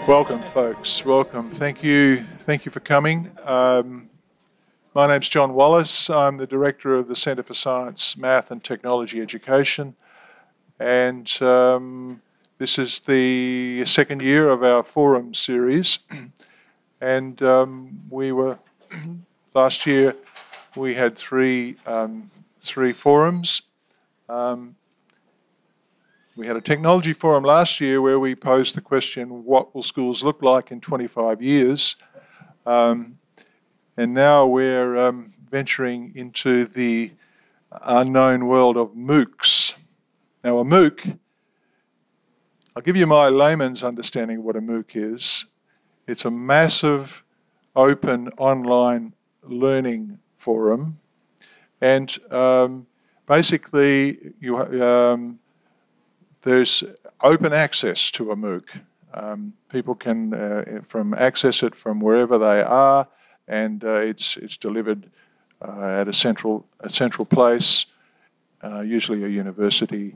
Welcome, folks. Welcome. Thank you for coming. My name's John Wallace. I'm the Director of the Centre for Science, Math and Technology Education. And this is the second year of our forum series. And last year we had three forums. We had a technology forum last year where we posed the question, what will schools look like in 25 years? And now we're venturing into the unknown world of MOOCs. Now a MOOC, I'll give you my layman's understanding of what a MOOC is. It's a massive open online learning forum. And basically there's open access to a MOOC. People can access it from wherever they are, and it's delivered at a central place, usually a university.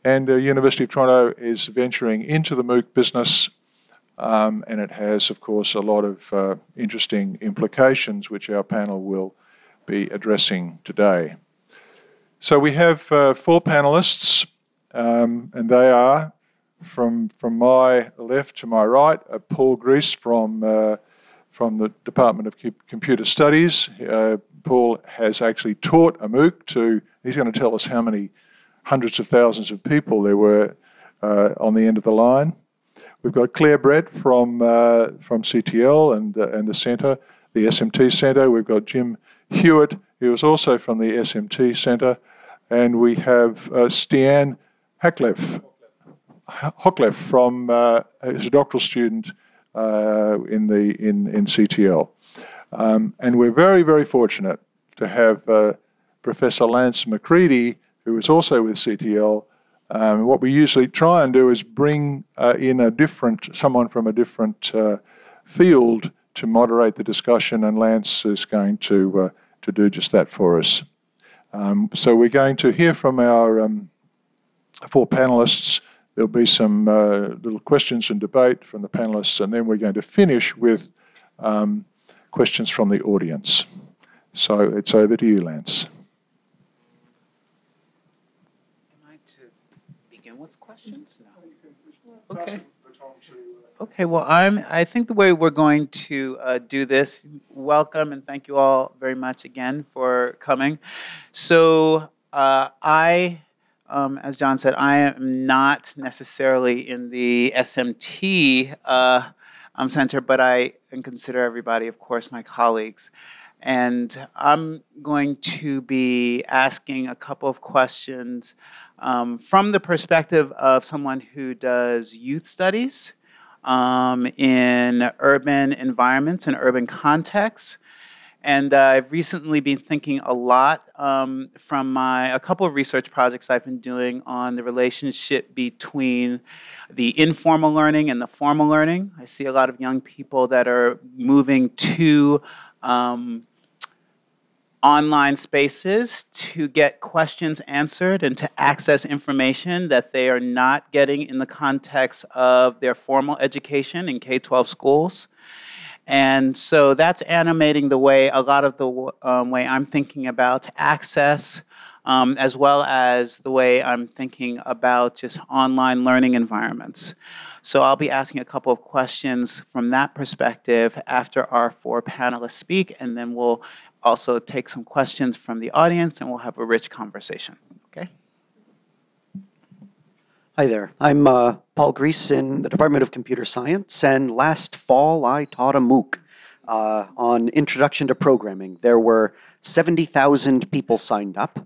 And the University of Toronto is venturing into the MOOC business, and it has, of course, a lot of interesting implications, which our panel will be addressing today. So we have 4 panelists. And they are, from my left to my right, Paul Gries from the Department of Computer Studies. Paul has actually taught a MOOC he's going to tell us how many hundreds of thousands of people there were on the end of the line. We've got Clare Brett from CTL and the centre, the SMT Centre. We've got Jim Hewitt, who is also from the SMT Centre. And we have Stian Håklev from who's a doctoral student in CTL, and we're very, very fortunate to have Professor Lance McCready, who is also with CTL. What we usually try and do is bring in someone from a different field to moderate the discussion, and Lance is going to do just that for us. So we're going to hear from our 4 panelists. There'll be some little questions and debate from the panelists, and then we're going to finish with questions from the audience. So it's over to you, Lance. Am I to begin with questions? No. Okay. Okay, well, I think the way we're going to do this, welcome and thank you all very much again for coming. So as John said, I am not necessarily in the SMT center, but I consider everybody, of course, my colleagues. And I'm going to be asking a couple of questions from the perspective of someone who does youth studies in urban environments and urban contexts. And I've recently been thinking a lot from a couple of research projects I've been doing on the relationship between the informal learning and the formal learning. I see a lot of young people that are moving to online spaces to get questions answered and to access information that they are not getting in the context of their formal education in K-12 schools. And so that's animating the way, a lot of the way I'm thinking about access, as well as the way I'm thinking about just online learning environments. So I'll be asking a couple of questions from that perspective after our 4 panelists speak, and then we'll also take some questions from the audience, and we'll have a rich conversation. Okay? Hi there. I'm Paul Gries in the Department of Computer Science, and last fall I taught a MOOC on Introduction to Programming. There were 70,000 people signed up.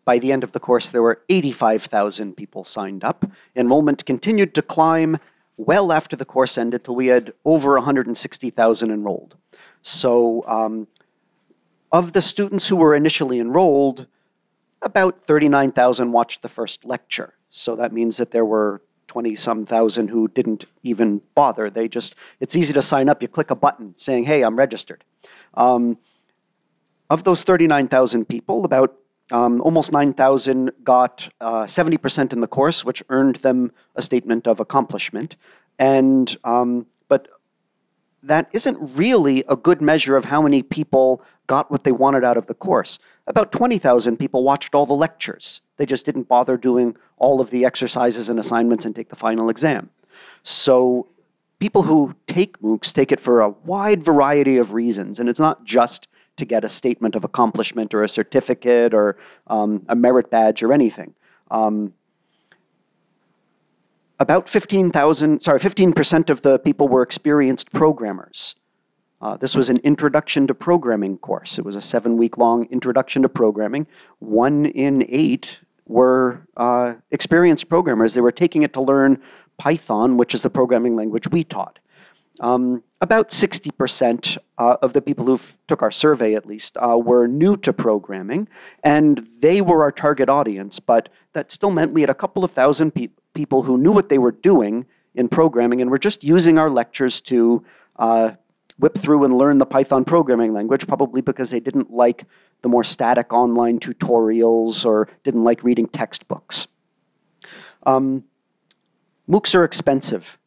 By the end of the course, there were 85,000 people signed up. Enrollment continued to climb well after the course ended till we had over 160,000 enrolled. So of the students who were initially enrolled, about 39,000 watched the first lecture. So that means that there were 20-some thousand who didn't even bother. It's easy to sign up. You click a button saying, hey, I'm registered. Of those 39,000 people, about almost 9,000 got 70% in the course, which earned them a statement of accomplishment. But that isn't really a good measure of how many people got what they wanted out of the course. About 20,000 people watched all the lectures. They just didn't bother doing all of the exercises and assignments and take the final exam. So people who take MOOCs take it for a wide variety of reasons, and it's not just to get a statement of accomplishment or a certificate or a merit badge or anything. About 15% of the people were experienced programmers. This was an introduction to programming course. It was a 7-week-long introduction to programming. 1 in 8 were experienced programmers. They were taking it to learn Python, which is the programming language we taught. About 60% of the people who took our survey, at least, were new to programming, and they were our target audience, but that still meant we had a couple of thousand people who knew what they were doing in programming and were just using our lectures to whip through and learn the Python programming language, probably because they didn't like the more static online tutorials or didn't like reading textbooks. MOOCs are expensive.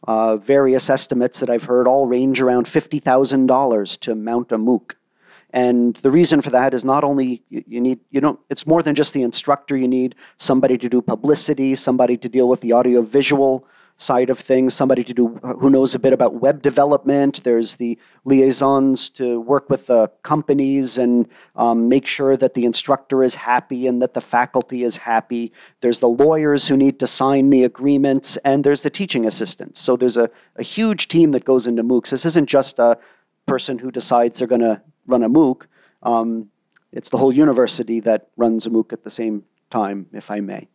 Various estimates that I've heard all range around $50,000 to mount a MOOC. And the reason for that is not only it's more than just the instructor. You need somebody to do publicity, somebody to deal with the audio-visual side of things, somebody who knows a bit about web development. There's the liaisons to work with the companies and make sure that the instructor is happy and that the faculty is happy. There's the lawyers who need to sign the agreements, and there's the teaching assistants. So there's a huge team that goes into MOOCs. This isn't just a person who decides they're going to run a MOOC. It's the whole university that runs a MOOC at the same time, if I may.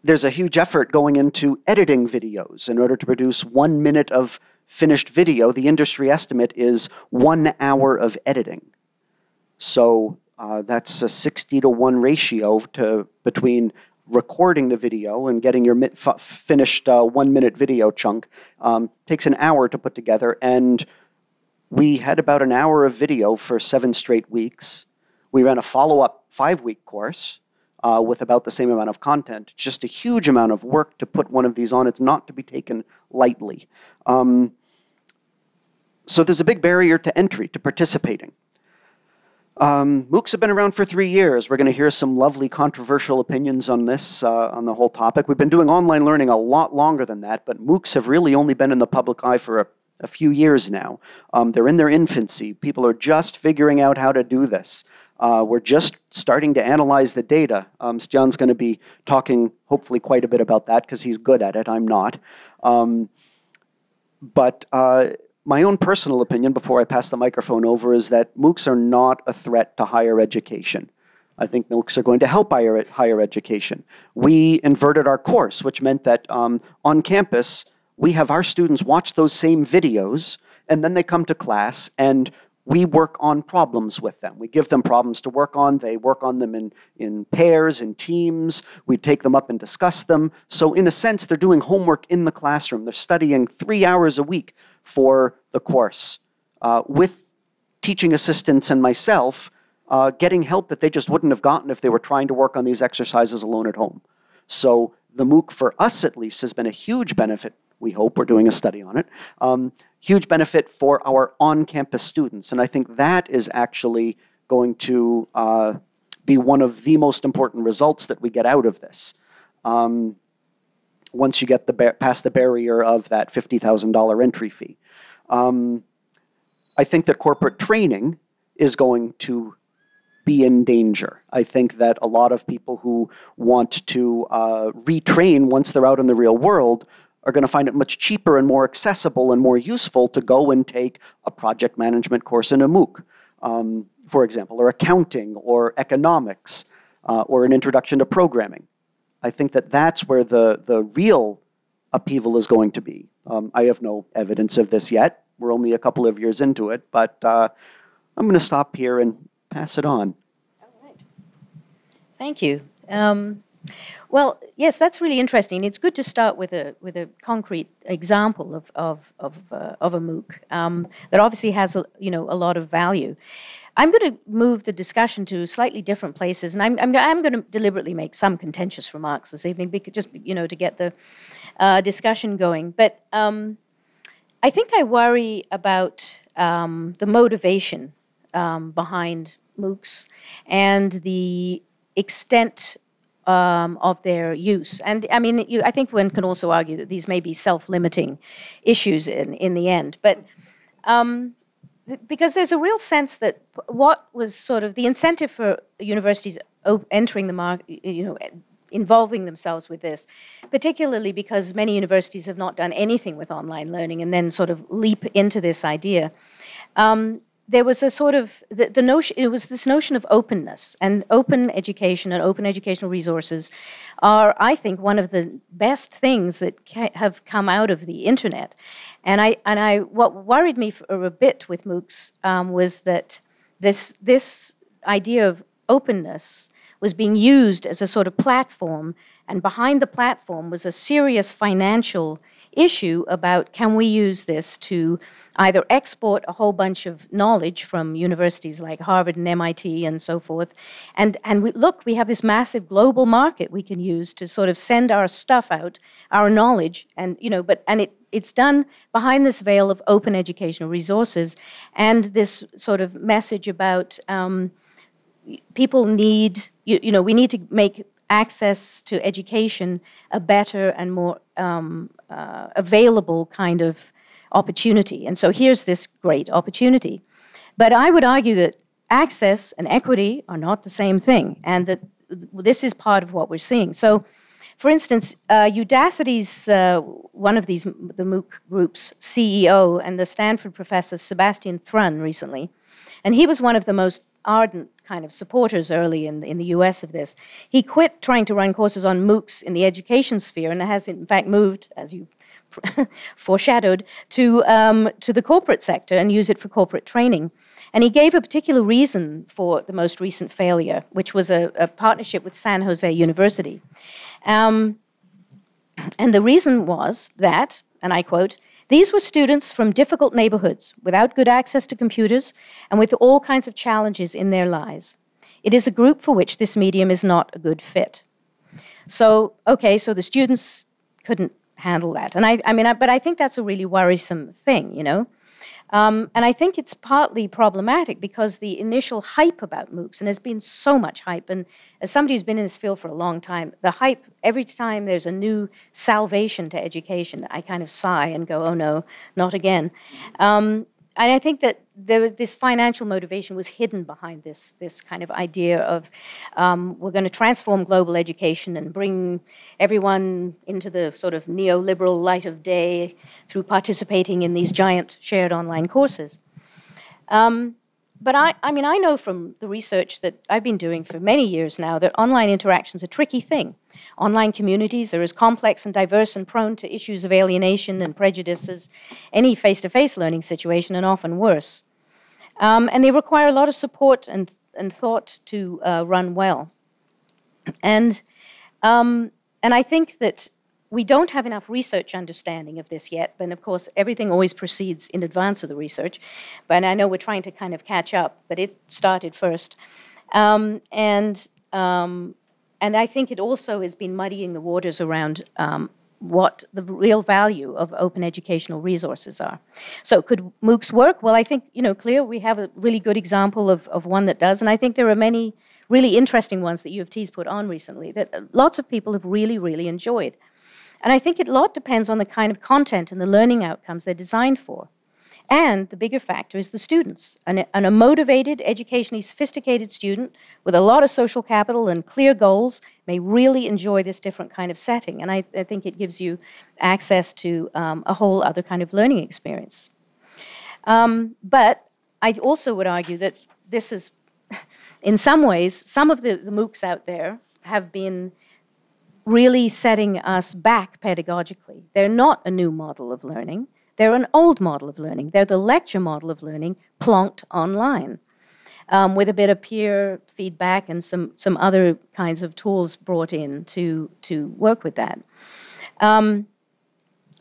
There's a huge effort going into editing videos. In order to produce 1 minute of finished video, the industry estimate is 1 hour of editing. So that's a 60-to-1 ratio between recording the video and getting your finished 1 minute video chunk. Takes an hour to put together, and we had about an hour of video for 7 straight weeks. We ran a follow-up 5-week course with about the same amount of content. It's just a huge amount of work to put one of these on. It's not to be taken lightly. So there's a big barrier to entry, to participating. MOOCs have been around for 3 years. We're going to hear some lovely controversial opinions on this, on the whole topic. We've been doing online learning a lot longer than that, but MOOCs have really only been in the public eye for a few years now. They're in their infancy. People are just figuring out how to do this. We're just starting to analyze the data. Stian's going to be talking, hopefully, quite a bit about that because he's good at it. I'm not. But my own personal opinion, before I pass the microphone over, is that MOOCs are not a threat to higher education. I think MOOCs are going to help higher education. We inverted our course, which meant that on campus, we have our students watch those same videos, and then they come to class, and we work on problems with them. We give them problems to work on. They work on them in pairs, in teams. We take them up and discuss them. So in a sense, they're doing homework in the classroom. They're studying 3 hours a week for the course with teaching assistants and myself getting help that they just wouldn't have gotten if they were trying to work on these exercises alone at home. So the MOOC, for us at least, has been a huge benefit. We hope. We're doing a study on it. Huge benefit for our on-campus students. And I think that is actually going to be one of the most important results that we get out of this. Once you get past the barrier of that $50,000 entry fee. I think that corporate training is going to be in danger. I think that a lot of people who want to retrain once they're out in the real world are going to find it much cheaper and more accessible and more useful to go and take a project management course in a MOOC, for example, or accounting or economics or an introduction to programming. I think that that's where the real upheaval is going to be. I have no evidence of this yet. We're only a couple of years into it, but I'm going to stop here and pass it on. All right. Thank you. Well, yes, that's really interesting. It's good to start with a concrete example of a MOOC that obviously has a lot of value. I'm going to move the discussion to slightly different places, and I'm going to deliberately make some contentious remarks this evening, because just to get the discussion going. But I think I worry about the motivation behind MOOCs and the extent of their use. And I mean, I think one can also argue that these may be self-limiting issues in the end. But because there's a real sense that what was sort of the incentive for universities entering the market, involving themselves with this, particularly because many universities have not done anything with online learning and then sort of leap into this idea. There was a sort of the notion. It was this notion of openness, and open education and open educational resources are, I think, one of the best things that have come out of the internet. And what worried me for a bit with MOOCs was that this idea of openness was being used as a sort of platform, and behind the platform was a serious financial issue about, can we use this to either export a whole bunch of knowledge from universities like Harvard and MIT and so forth, and we have this massive global market we can use to sort of send our stuff out, our knowledge, and it's done behind this veil of open educational resources and this sort of message about people need, we need to make access to education a better and more available kind of opportunity. And so here's this great opportunity. But I would argue that access and equity are not the same thing, and that this is part of what we're seeing. So, for instance, Udacity's, one of the MOOC groups, CEO, and the Stanford professor Sebastian Thrun recently, and he was one of the most ardent kind of supporters early in the US of this. He quit trying to run courses on MOOCs in the education sphere and has in fact moved, as you foreshadowed, to the corporate sector and use it for corporate training. And he gave a particular reason for the most recent failure, which was a partnership with San Jose University. And the reason was that, and I quote, "These were students from difficult neighborhoods without good access to computers and with all kinds of challenges in their lives. It is a group for which this medium is not a good fit." So, okay, so the students couldn't handle that. And but I think that's a really worrisome thing, And I think it's partly problematic because the initial hype about MOOCs, and there's been so much hype, and as somebody who's been in this field for a long time, the hype, every time there's a new salvation to education, I kind of sigh and go, oh no, not again. And I think that this financial motivation was hidden behind this kind of idea of we're going to transform global education and bring everyone into the sort of neoliberal light of day through participating in these giant shared online courses. But I know from the research that I've been doing for many years now that online interaction is a tricky thing. Online communities are as complex and diverse and prone to issues of alienation and prejudice as any face-to-face learning situation, and often worse. And they require a lot of support and thought to run well. And I think that we don't have enough research understanding of this yet, but of course everything always proceeds in advance of the research. But I know we're trying to kind of catch up, but it started first. And I think it also has been muddying the waters around what the real value of open educational resources are. So could MOOCs work? Well, I think, Clare, we have a really good example of one that does, and I think there are many really interesting ones that U of T's put on recently that lots of people have really, really enjoyed. And I think a lot depends on the kind of content and the learning outcomes they're designed for. And the bigger factor is the students. And a motivated, educationally sophisticated student with a lot of social capital and clear goals may really enjoy this different kind of setting. And I think it gives you access to a whole other kind of learning experience. But I also would argue that this is, in some ways, some of the MOOCs out there have been really setting us back pedagogically. They're not a new model of learning. They're an old model of learning. They're the lecture model of learning plonked online. with a bit of peer feedback and some other kinds of tools brought in to work with that. And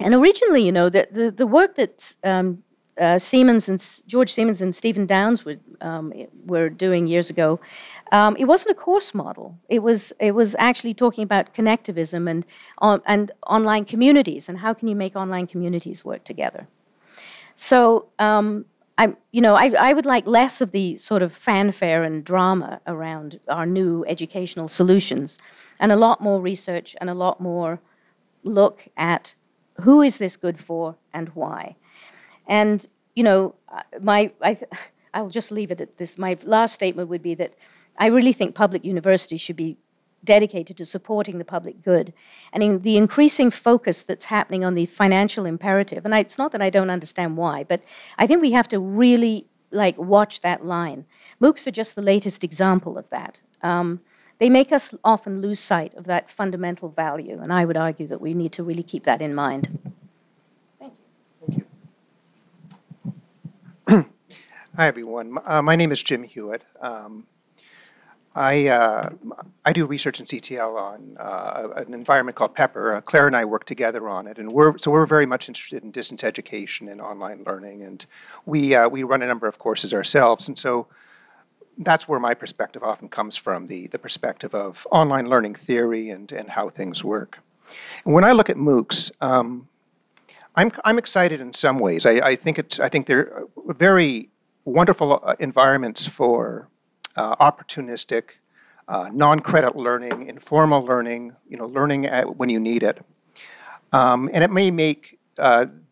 originally, you know, the work that George Siemens and Stephen Downes were doing years ago, it wasn't a course model. It was actually talking about connectivism and online communities and how can you make online communities work together. So I would like less of the sort of fanfare and drama around our new educational solutions, and a lot more research and a lot more look at who is this good for and why. And you know, I'll just leave it at this. My last statement would be that I really think public universities should be dedicated to supporting the public good, and in the increasing focus that's happening on the financial imperative. And it's not that I don't understand why, but I think we have to really watch that line. MOOCs are just the latest example of that. They make us often lose sight of that fundamental value, and I would argue that we need to really keep that in mind. Thank you. Thank you. Hi, everyone. My name is Jim Hewitt. I do research in CTL on an environment called Pepper. Clare and I work together on it, and we're very much interested in distance education and online learning, and we run a number of courses ourselves, and so that's where my perspective often comes from, the perspective of online learning theory and how things work. And when I look at MOOCs, I'm excited in some ways. I think they're very wonderful environments for opportunistic, non-credit learning, informal learning, learning when you need it. And it may make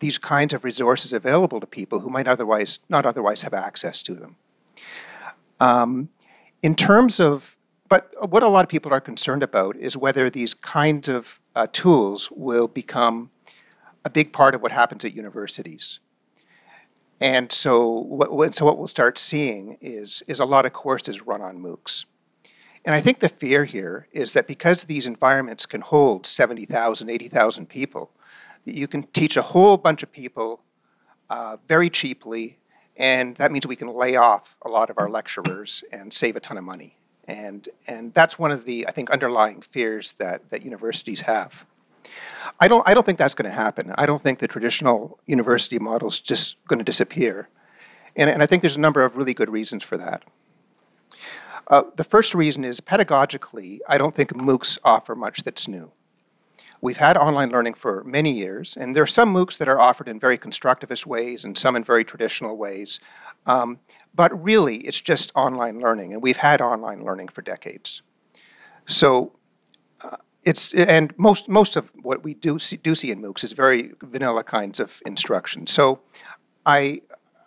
these kinds of resources available to people who might not otherwise have access to them. But what a lot of people are concerned about is whether these kinds of tools will become a big part of what happens at universities. And so what we'll start seeing is a lot of courses run on MOOCs. And I think the fear here is that because these environments can hold 70,000, 80,000 people, that you can teach a whole bunch of people very cheaply, and that means we can lay off a lot of our lecturers and save a ton of money. And that's one of the, I think, underlying fears that universities have. I don't think that's going to happen. I don't think the traditional university model is just going to disappear. And I think there's a number of really good reasons for that. The first reason is pedagogically, I don't think MOOCs offer much that's new. We've had online learning for many years, and there are some MOOCs that are offered in very constructivist ways and some in very traditional ways. But really, it's just online learning, and we've had online learning for decades. So and most of what we do see in MOOCs is very vanilla kinds of instruction. So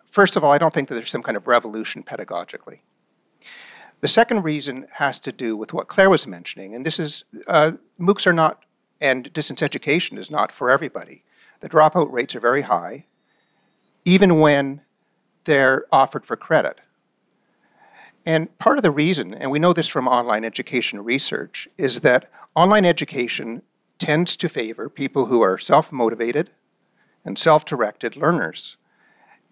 first of all, I don't think that there's some kind of revolution pedagogically. The second reason has to do with what Clare was mentioning, and this is MOOCs are not, and distance education is not for everybody. The dropout rates are very high, even when they're offered for credit. And part of the reason, and we know this from online education research, is that online education tends to favor people who are self-motivated and self-directed learners.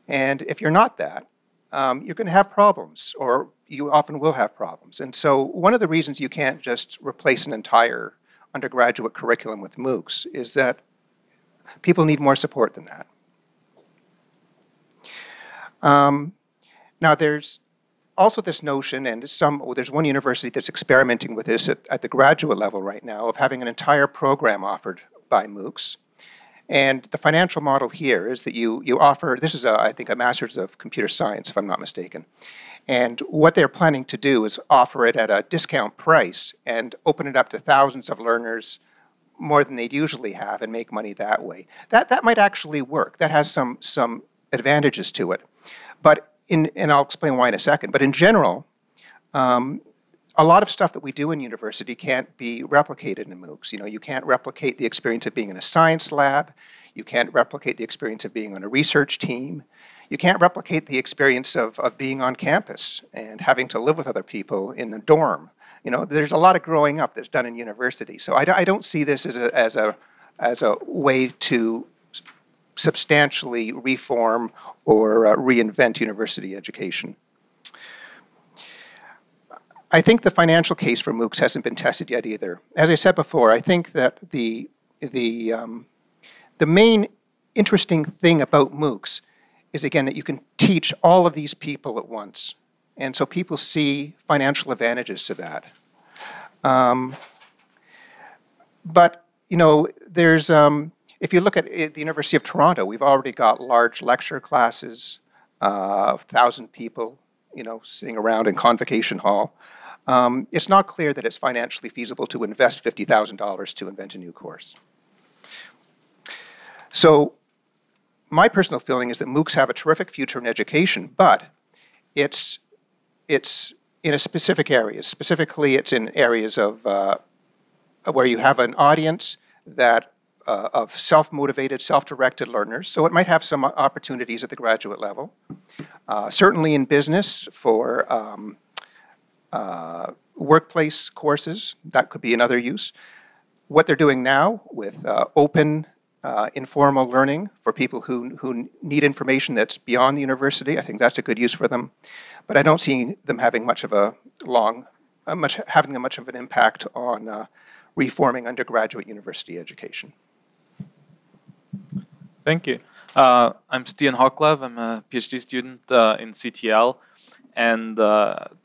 And if you're not that, you're going to have problems, or you often will have problems. And so one of the reasons you can't just replace an entire undergraduate curriculum with MOOCs is that people need more support than that. Now there's also this notion, and there's one university that's experimenting with this at the graduate level right now, of having an entire program offered by MOOCs. And the financial model here is that you offer, this is I think a master's of computer science, if I'm not mistaken. And what they're planning to do is offer it at a discount price and open it up to thousands of learners, more than they'd usually have, and make money that way. That might actually work. That has some advantages to it. But and I'll explain why in a second, but in general, a lot of stuff that we do in university can't be replicated in MOOCs. You can't replicate the experience of being in a science lab. You can't replicate the experience of being on a research team. You can't replicate the experience of being on campus and having to live with other people in a dorm. There's a lot of growing up that's done in university. So I don't see this as a way to substantially reform or reinvent university education. I think the financial case for MOOCs hasn't been tested yet either. As I said before, I think that the main interesting thing about MOOCs is, again, that you can teach all of these people at once. And so people see financial advantages to that. But, you know, there's, if you look at the University of Toronto, we've already got large lecture classes, 1,000 people, you know, sitting around in Convocation Hall. It's not clear that it's financially feasible to invest $50,000 to invent a new course. So my personal feeling is that MOOCs have a terrific future in education, but it's in a specific areas. Specifically, it's in areas of where you have an audience that of self-motivated, self-directed learners. So it might have some opportunities at the graduate level. Certainly in business for workplace courses, that could be another use. What they're doing now with open, informal learning for people who need information that's beyond the university, I think that's a good use for them. But I don't see them having much of a having much of an impact on reforming undergraduate university education. Thank you. I'm Stian Håklev. I'm a PhD student in CTL, and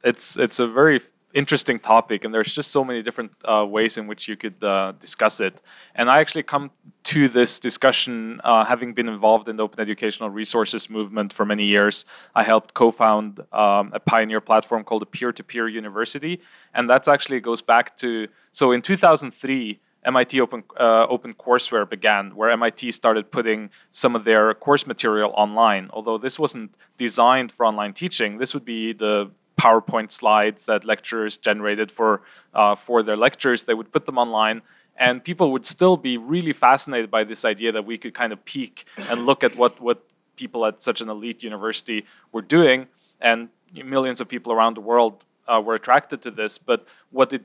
it's a very interesting topic, and there's just so many different ways in which you could discuss it. And I actually come to this discussion having been involved in the open educational resources movement for many years. I helped co-found a pioneer platform called the Peer-to-Peer University, and that actually goes back to, so in 2003, MIT OpenCourseware began, where MIT started putting some of their course material online. Although this wasn't designed for online teaching, this would be the PowerPoint slides that lecturers generated for their lectures. They would put them online, and people would still be really fascinated by this idea that we could kind of peek and look at what people at such an elite university were doing, and millions of people around the world were attracted to this. But what it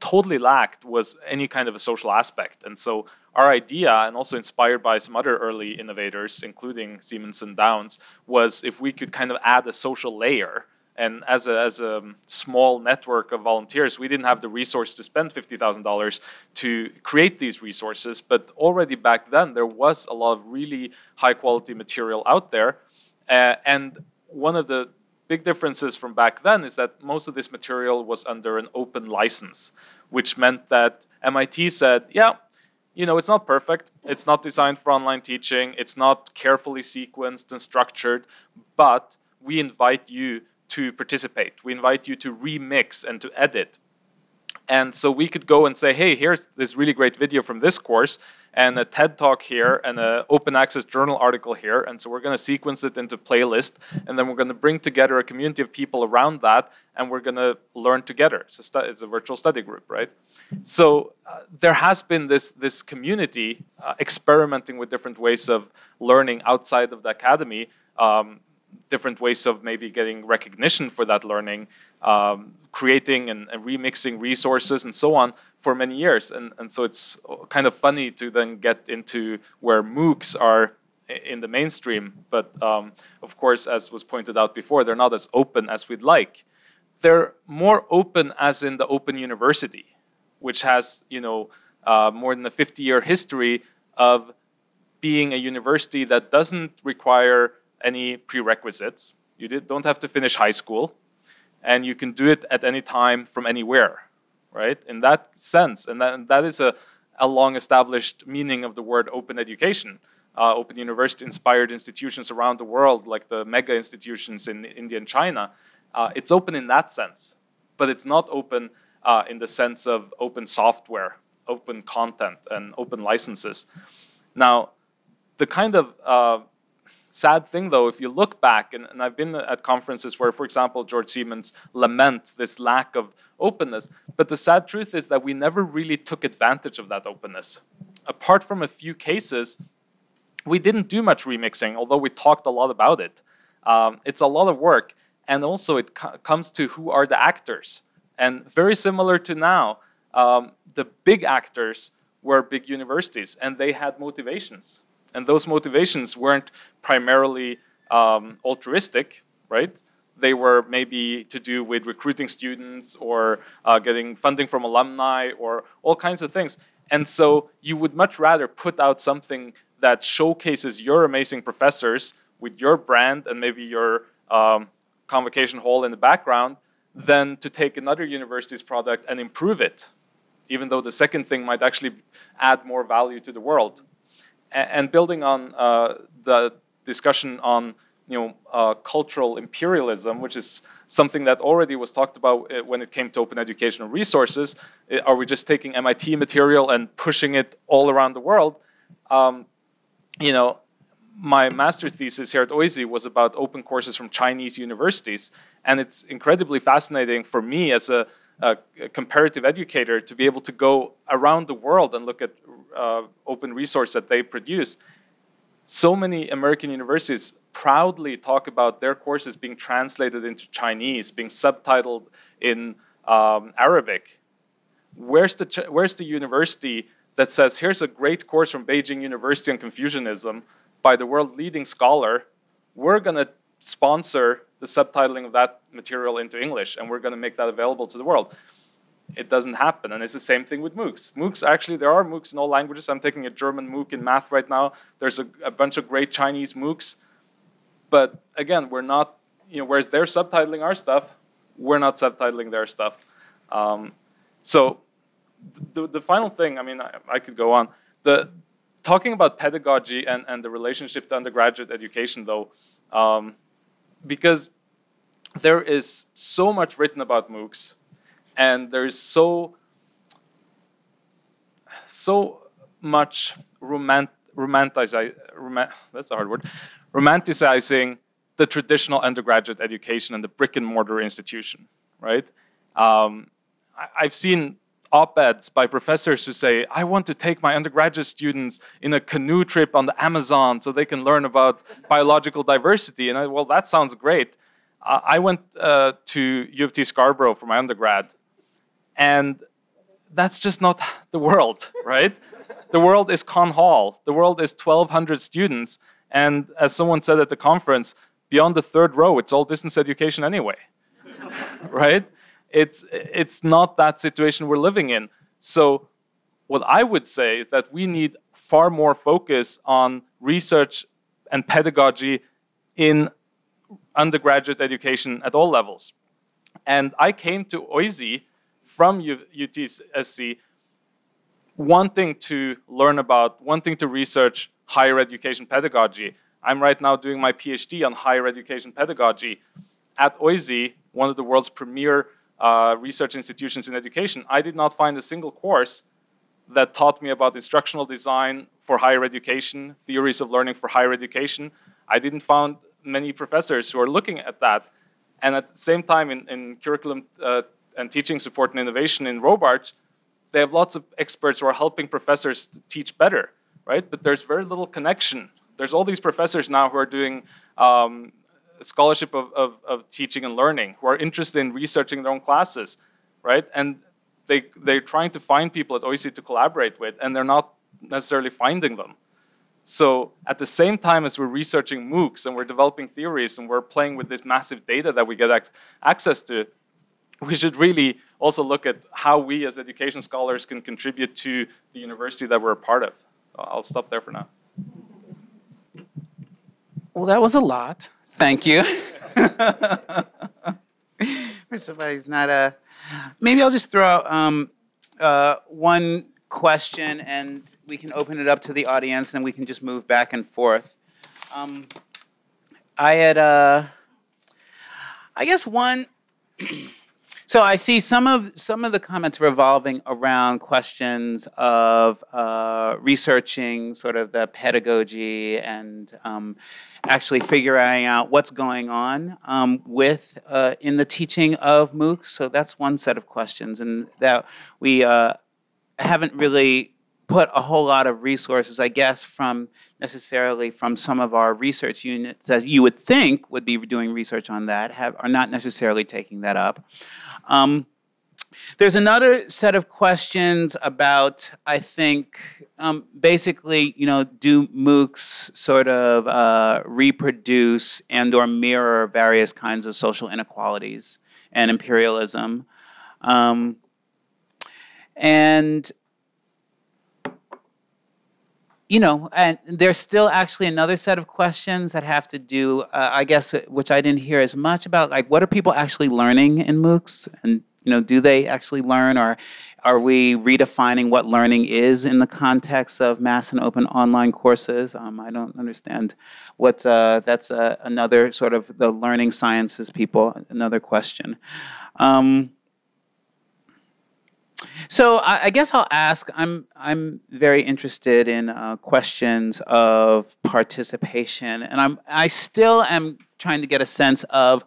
totally lacked was any kind of a social aspect. And so our idea, and also inspired by some other early innovators, including Siemens and Downs, was if we could kind of add a social layer. And as a small network of volunteers, we didn't have the resource to spend $50,000 to create these resources. But already back then, there was a lot of really high quality material out there. And one of the big differences from back then is that most of this material was under an open license, which meant that MIT said, yeah, you know, it's not perfect. It's not designed for online teaching. It's not carefully sequenced and structured, but we invite you to participate. We invite you to remix and to edit. And so we could go and say, hey, here's this really great video from this course, and a TED Talk here, and an open access journal article here. And so we're going to sequence it into playlist, and then we're going to bring together a community of people around that, and we're going to learn together. So it's a virtual study group, right? So there has been this community experimenting with different ways of learning outside of the academy, different ways of maybe getting recognition for that learning, creating and remixing resources and so on for many years. And so it's kind of funny to then get into where MOOCs are in the mainstream. But of course, as was pointed out before, they're not as open as we'd like. They're more open as in the Open University, which has, you know, more than a 50-year history of being a university that doesn't require any prerequisites. You don't have to finish high school, and you can do it at any time from anywhere, right? In that sense, and that is a long-established meaning of the word open education. Open university-inspired institutions around the world, like the mega institutions in India and China, it's open in that sense, but it's not open in the sense of open software, open content, and open licenses. Now, the kind of sad thing, though, if you look back, and I've been at conferences where, for example, George Siemens laments this lack of openness, but the sad truth is that we never really took advantage of that openness. Apart from a few cases, we didn't do much remixing, although we talked a lot about it. It's a lot of work, and also it comes to who are the actors. And very similar to now, the big actors were big universities, and they had motivations. And those motivations weren't primarily altruistic, right? they were maybe to do with recruiting students or getting funding from alumni or all kinds of things. And so you would much rather put out something that showcases your amazing professors with your brand and maybe your convocation hall in the background than to take another university's product and improve it, even though the second thing might actually add more value to the world. And building on the discussion on cultural imperialism, which is something that already was talked about when it came to open educational resources. Are we just taking MIT material and pushing it all around the world? My master's thesis here at OISE was about open courses from Chinese universities. And it's incredibly fascinating for me as a comparative educator to be able to go around the world and look at open resource that they produce. So many American universities proudly talk about their courses being translated into Chinese, being subtitled in Arabic. Where's the university that says, here's a great course from Beijing University on Confucianism by the world-leading scholar. We're going to sponsor the subtitling of that material into English, and we're going to make that available to the world. It doesn't happen, and it's the same thing with MOOCs. MOOCs, actually, there are MOOCs in all languages. I'm taking a German MOOC in math right now. There's a bunch of great Chinese MOOCs. But again, we're not, whereas they're subtitling our stuff, we're not subtitling their stuff. So the final thing, I could go on. Talking about pedagogy and the relationship to undergraduate education, though, because there is so much written about MOOCs, and there is so much romanticizing the traditional undergraduate education and the brick and mortar institution, right? I've seen op-eds by professors who say, I want to take my undergraduate students in a canoe trip on the Amazon so they can learn about biological diversity. And well, that sounds great. I went to U of T Scarborough for my undergrad, and that's just not the world, right? The world is Con Hall. The world is 1,200 students. And as someone said at the conference, beyond the third row, it's all distance education anyway, right? It's not that situation we're living in. So what I would say is that we need far more focus on research and pedagogy in undergraduate education at all levels. And I came to OISE from UTSC wanting to learn about, wanting to research higher education pedagogy. I'm right now doing my PhD on higher education pedagogy at OISE, one of the world's premier research institutions in education. I did not find a single course that taught me about instructional design for higher education, theories of learning for higher education. I didn't find many professors who are looking at that. And at the same time, in curriculum and teaching support and innovation in Robarts, they have lots of experts who are helping professors to teach better, right? But there's very little connection. There's all these professors now who are doing scholarship of teaching and learning, who are interested in researching their own classes, right? And they're trying to find people at OISE to collaborate with, and they're not necessarily finding them. So at the same time as we're researching MOOCs and we're developing theories and we're playing with this massive data that we get access to, we should really also look at how we as education scholars can contribute to the university that we're a part of. I'll stop there for now. Well, that was a lot. Thank you. For somebody's not maybe I'll just throw out one question, and we can open it up to the audience, and we can just move back and forth. I had, I guess one. So I see some of the comments revolving around questions of researching sort of the pedagogy and actually figuring out what's going on with in the teaching of MOOCs. So that's one set of questions, and that we haven't really put a whole lot of resources, I guess, necessarily from some of our research units that you would think would be doing research on that, are not necessarily taking that up. There's another set of questions about, I think, basically, do MOOCs sort of reproduce and or mirror various kinds of social inequalities and imperialism? And there's still actually another set of questions that have to do, I guess, which I didn't hear as much about, like, what are people actually learning in MOOCs? And, do they actually learn, or are we redefining what learning is in the context of mass and open online courses? I don't understand what, that's another sort of the learning sciences people, another question. So I guess I'll ask, I'm very interested in questions of participation, and I still am trying to get a sense of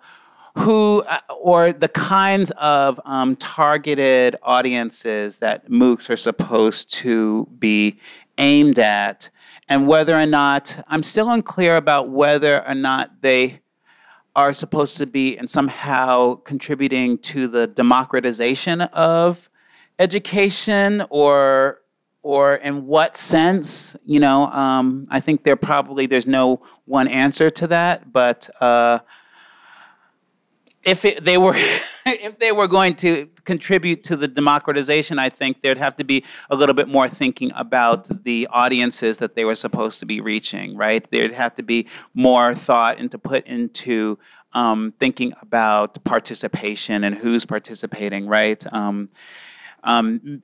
who or the kinds of targeted audiences that MOOCs are supposed to be aimed at, and whether or not, I'm still unclear about whether or not they are supposed to be and somehow contributing to the democratization of education, or in what sense. I think there's no one answer to that, but if they were going to contribute to the democratization, I think there'd have to be a little bit more thinking about the audiences that they were supposed to be reaching, right? There'd have to be more thought put into thinking about participation and who's participating, right?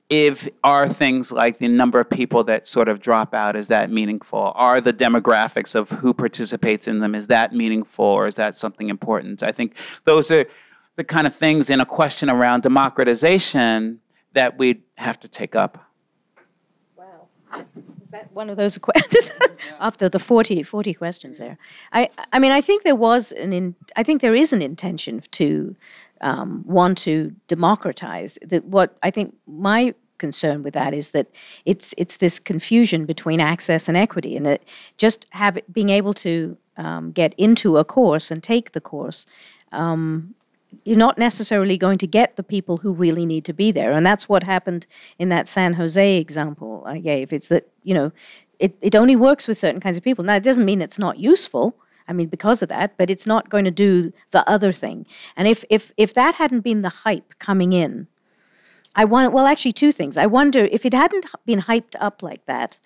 If are things like the number of people that sort of drop out, is that meaningful? Are the demographics of who participates in them, is that meaningful, or is that something important? I think those are the kind of things in a question around democratization that we'd have to take up. Wow. Is that one of those questions? After the 40 questions there. I mean, I think there is an intention to want to democratize. What I think my concern with that is that it's this confusion between access and equity, and that just being able to get into a course and take the course, you're not necessarily going to get the people who really need to be there. And that's what happened in that San Jose example I gave. It's that, it only works with certain kinds of people. Now, it doesn't mean it's not useful, because of that, but it's not going to do the other thing. And if that hadn't been the hype coming in, actually two things. I wonder if it hadn't been hyped up like that,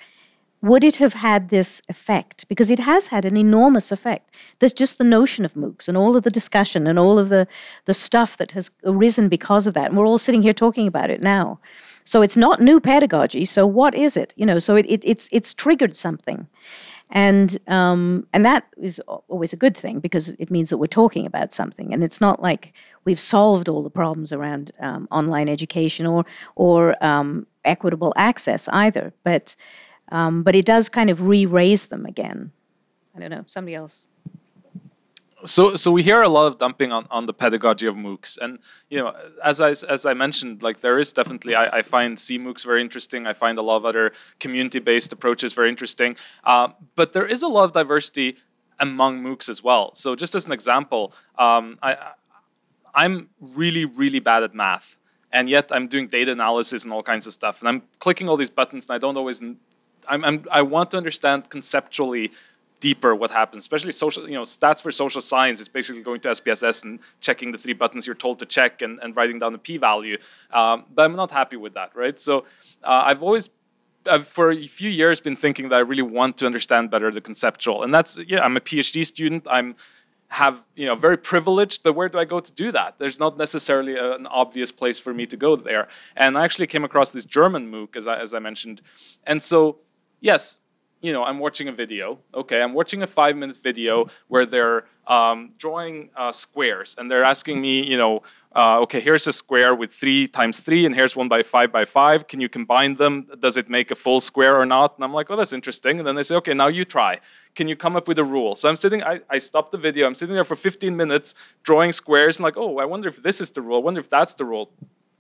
would it have had this effect? Because it has had an enormous effect. There's just the notion of MOOCs and all of the discussion and all of the stuff that has arisen because of that. And we're all sitting here talking about it now. So it's not new pedagogy. So what is it? So it's triggered something. And that is always a good thing, because it means that we're talking about something, and it's not like we've solved all the problems around online education or equitable access either. But it does kind of re-raise them again. I don't know. Somebody else. So we hear a lot of dumping on the pedagogy of MOOCs, and as I mentioned, like, there is definitely, I find CMOOCs very interesting. I find a lot of other community-based approaches very interesting, but there is a lot of diversity among MOOCs as well. So just as an example, I'm really, really bad at math, and yet I'm doing data analysis and all kinds of stuff, and I'm clicking all these buttons, and I don't always. I want to understand conceptually deeper what happens, especially social, stats for social science is basically going to SPSS and checking the 3 buttons you're told to check and writing down the p-value. But I'm not happy with that, right? So I've for a few years been thinking that I really want to understand better the conceptual. And that's, I'm a PhD student. Very privileged, but where do I go to do that? There's not necessarily an obvious place for me to go there. And I actually came across this German MOOC, as I mentioned. And so, yes, I'm watching a video. Okay, I'm watching a 5-minute video where they're drawing squares, and they're asking me, okay, here's a square with 3 times 3, and here's one by 5 by 5. Can you combine them? Does it make a full square or not? And I'm like, oh, that's interesting. And then they say, okay, now you try. Can you come up with a rule? So I stopped the video. I'm sitting there for 15 minutes drawing squares, and like, oh, I wonder if this is the rule. I wonder if that's the rule.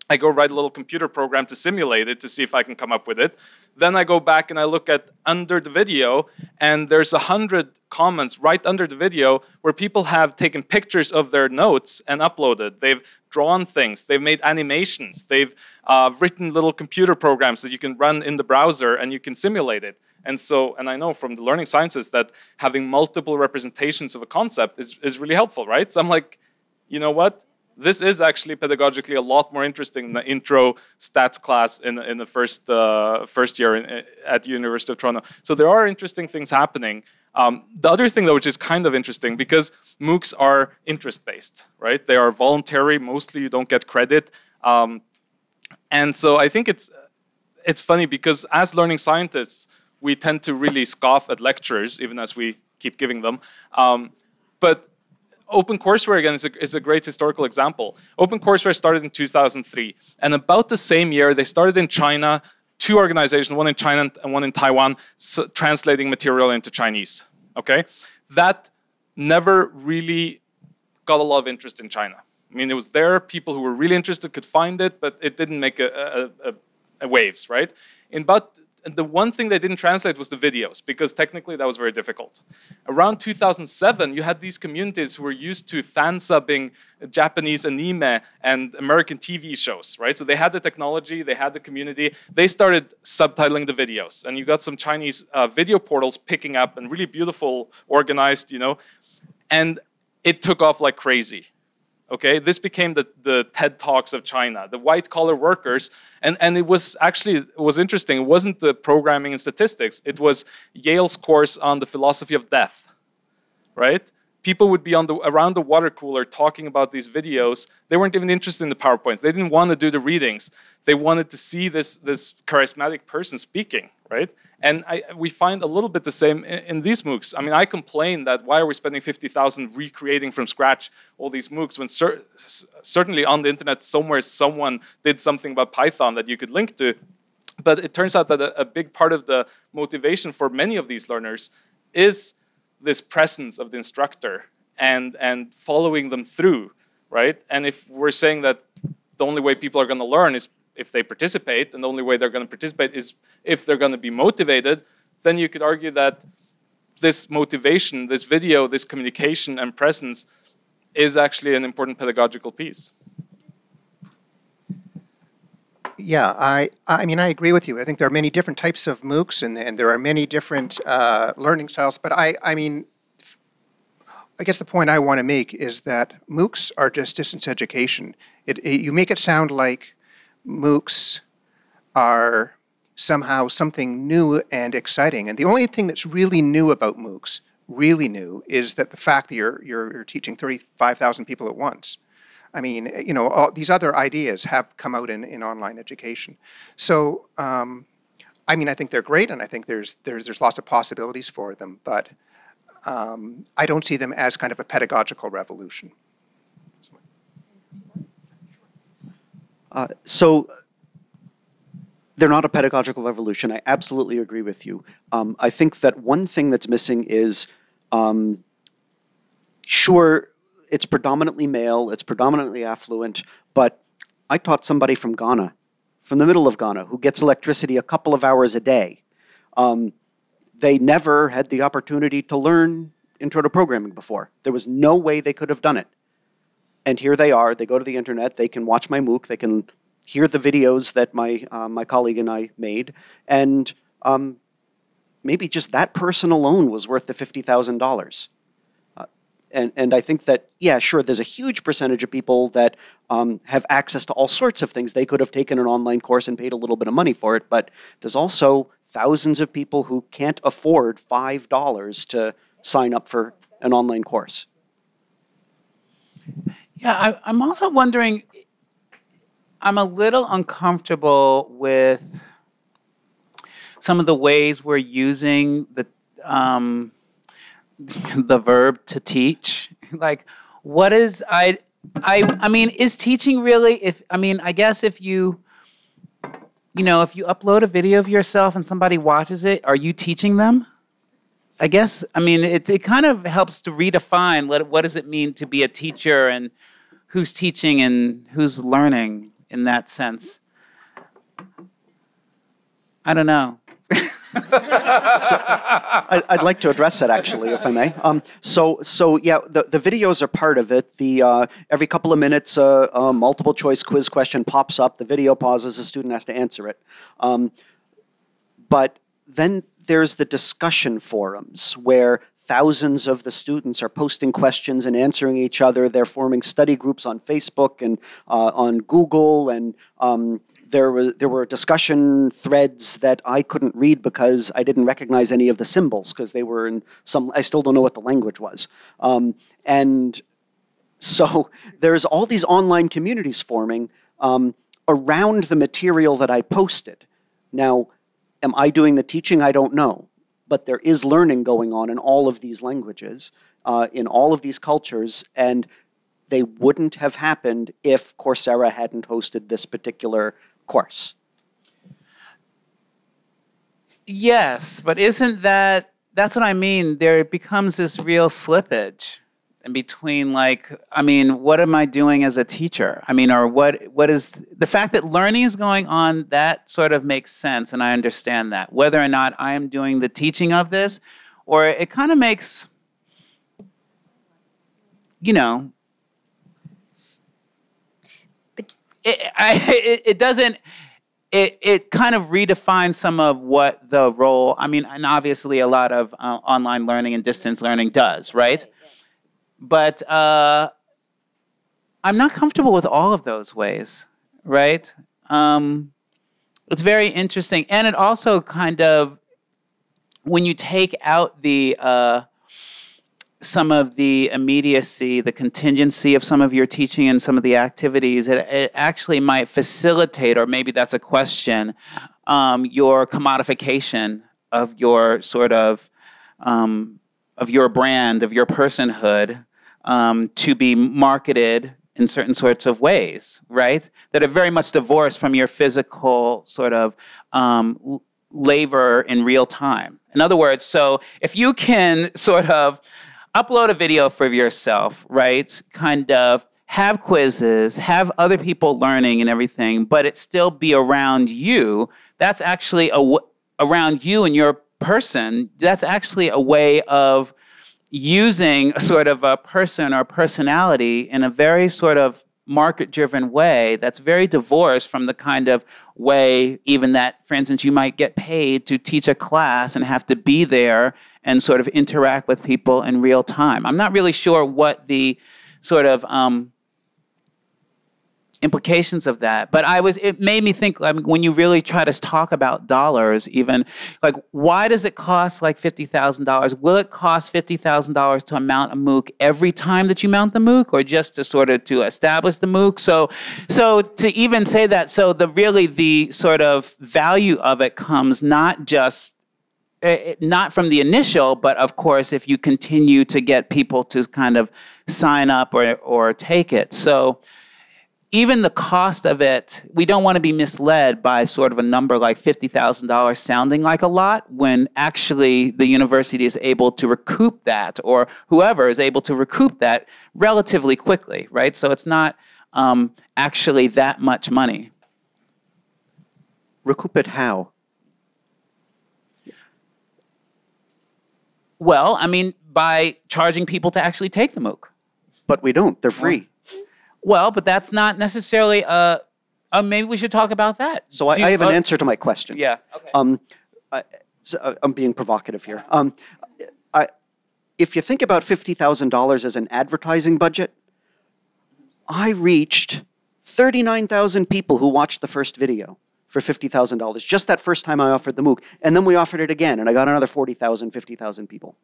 I go write a little computer program to simulate it to see if I can come up with it. Then I go back and I look at under the video, and there's 100 comments right under the video where people have taken pictures of their notes and uploaded. They've drawn things, they've made animations, they've written little computer programs that you can run in the browser and you can simulate it. And so, and I know from the learning sciences that having multiple representations of a concept is really helpful, right? So I'm like, you know what? This is actually pedagogically a lot more interesting than the intro stats class in the first year at the University of Toronto. So there are interesting things happening. The other thing, though, which is kind of interesting, because MOOCs are interest-based, right? They are voluntary. Mostly you don't get credit. And so I think it's funny because as learning scientists, we tend to really scoff at lecturers, even as we keep giving them. But OpenCourseWare, again, is a great historical example. OpenCourseWare started in 2003. And about the same year, they started in China, 2 organizations, one in China and one in Taiwan, translating material into Chinese. Okay? That never really got a lot of interest in China. I mean, it was there. People who were really interested could find it, but it didn't make a waves, right? The one thing they didn't translate was the videos, because technically that was very difficult. Around 2007, you had these communities who were used to fan-subbing Japanese anime and American TV shows, right? So they had the technology, they had the community, they started subtitling the videos, and you got some Chinese video portals picking up and really beautiful, organized, you know, and it took off like crazy. Okay, this became the TED Talks of China, the white-collar workers, and it was interesting. It wasn't the programming and statistics. It was Yale's course on the philosophy of death, right? People would be around the water cooler talking about these videos. They weren't even interested in the PowerPoints. They didn't want to do the readings. They wanted to see this charismatic person speaking, right? And we find a little bit the same in these MOOCs. I mean, I complain that why are we spending 50,000 recreating from scratch all these MOOCs when certainly on the internet somewhere someone did something about Python that you could link to. But it turns out that a big part of the motivation for many of these learners is this presence of the instructor and following them through, right? And if we're saying that the only way people are going to learn is if they participate, and the only way they're going to participate is if they're going to be motivated, then you could argue that this motivation, this video, this communication and presence is actually an important pedagogical piece. Yeah, I mean, I agree with you. I think there are many different types of MOOCs, and there are many different learning styles. But I mean, I guess the point I want to make is that MOOCs are just distance education. You make it sound like MOOCs are somehow something new and exciting. And the only thing that's really new about MOOCs, really new, is that the fact that you're teaching 35,000 people at once. I mean, you know, all these other ideas have come out in online education. So, I mean, I think they're great, and I think there's lots of possibilities for them, but I don't see them as kind of a pedagogical revolution. So they're not a pedagogical revolution. I absolutely agree with you. I think that one thing that's missing is, sure, it's predominantly male, it's predominantly affluent, but I taught somebody from Ghana, from the middle of Ghana, who gets electricity a couple of hours a day. They never had the opportunity to learn intro to programming before. There was no way they could have done it. And here they are, they go to the internet, they can watch my MOOC, they can hear the videos that my colleague and I made, and maybe just that person alone was worth the $50,000. And I think that, yeah, sure, there's a huge percentage of people that have access to all sorts of things. They could have taken an online course and paid a little bit of money for it, but there's also thousands of people who can't afford $5 to sign up for an online course. Yeah, I'm also wondering, I'm a little uncomfortable with some of the ways we're using the verb to teach. Like, what is, I mean, is teaching really, I guess if you upload a video of yourself and somebody watches it, are you teaching them? I guess, I mean, it kind of helps to redefine what does it mean to be a teacher and who's teaching and who's learning. in that sense. I don't know. I'd like to address that actually, if I may. So yeah, the videos are part of it. Every couple of minutes, a multiple choice quiz question pops up. The video pauses. The student has to answer it. But then there's the discussion forums where thousands of the students are posting questions and answering each other. They're forming study groups on Facebook and on Google, and there were discussion threads that I couldn't read because I didn't recognize any of the symbols because they were in some, I still don't know what the language was. And so there's all these online communities forming around the material that I posted. Now, am I doing the teaching? I don't know. But there is learning going on in all of these languages, in all of these cultures, and they wouldn't have happened if Coursera hadn't hosted this particular course. Yes, but isn't that's what I mean. There becomes this real slippage in between, like, I mean, what am I doing as a teacher? I mean, or what is, the fact that learning is going on, that sort of makes sense, and I understand that. Whether or not I am doing the teaching of this, or it kind of makes, you know, it doesn't, it kind of redefines some of what the role, I mean, and obviously a lot of online learning and distance learning does, right? But I'm not comfortable with all of those ways, right? It's very interesting. And it also kind of, when you take out the some of the immediacy, the contingency of some of your teaching and some of the activities, it actually might facilitate, or maybe that's a question, your commodification of your sort of your brand, of your personhood, to be marketed in certain sorts of ways, right? That are very much divorced from your physical sort of labor in real time. In other words, so if you can sort of upload a video for yourself, right? Kind of have quizzes, have other people learning and everything, but it still be around you. That's actually around you and your person. That's actually a way of using sort of a person or personality in a very sort of market-driven way that's very divorced from the kind of way even that, for instance, you might get paid to teach a class and have to be there and sort of interact with people in real time. I'm not really sure what the sort of implications of that, but it made me think, I mean, when you really try to talk about dollars, even, like, why does it cost like $50,000? Will it cost $50,000 to mount a MOOC every time that you mount the MOOC, or just to sort of to establish the MOOC? So to even say that, so the sort of value of it comes not just not from the initial, but of course, if you continue to get people to kind of sign up or take it. So even the cost of it, we don't want to be misled by sort of a number like $50,000 sounding like a lot, when actually the university is able to recoup that, or whoever is able to recoup that relatively quickly, right? So it's not actually that much money. Recoup it how? Well, I mean, by charging people to actually take the MOOC. But we don't. They're free. Well, but that's not necessarily maybe we should talk about that. So I have an answer to my question. Yeah. Okay. I'm being provocative here. If you think about $50,000 as an advertising budget, I reached 39,000 people who watched the first video for $50,000, just that first time I offered the MOOC. And then we offered it again, and I got another 40,000, 50,000 people.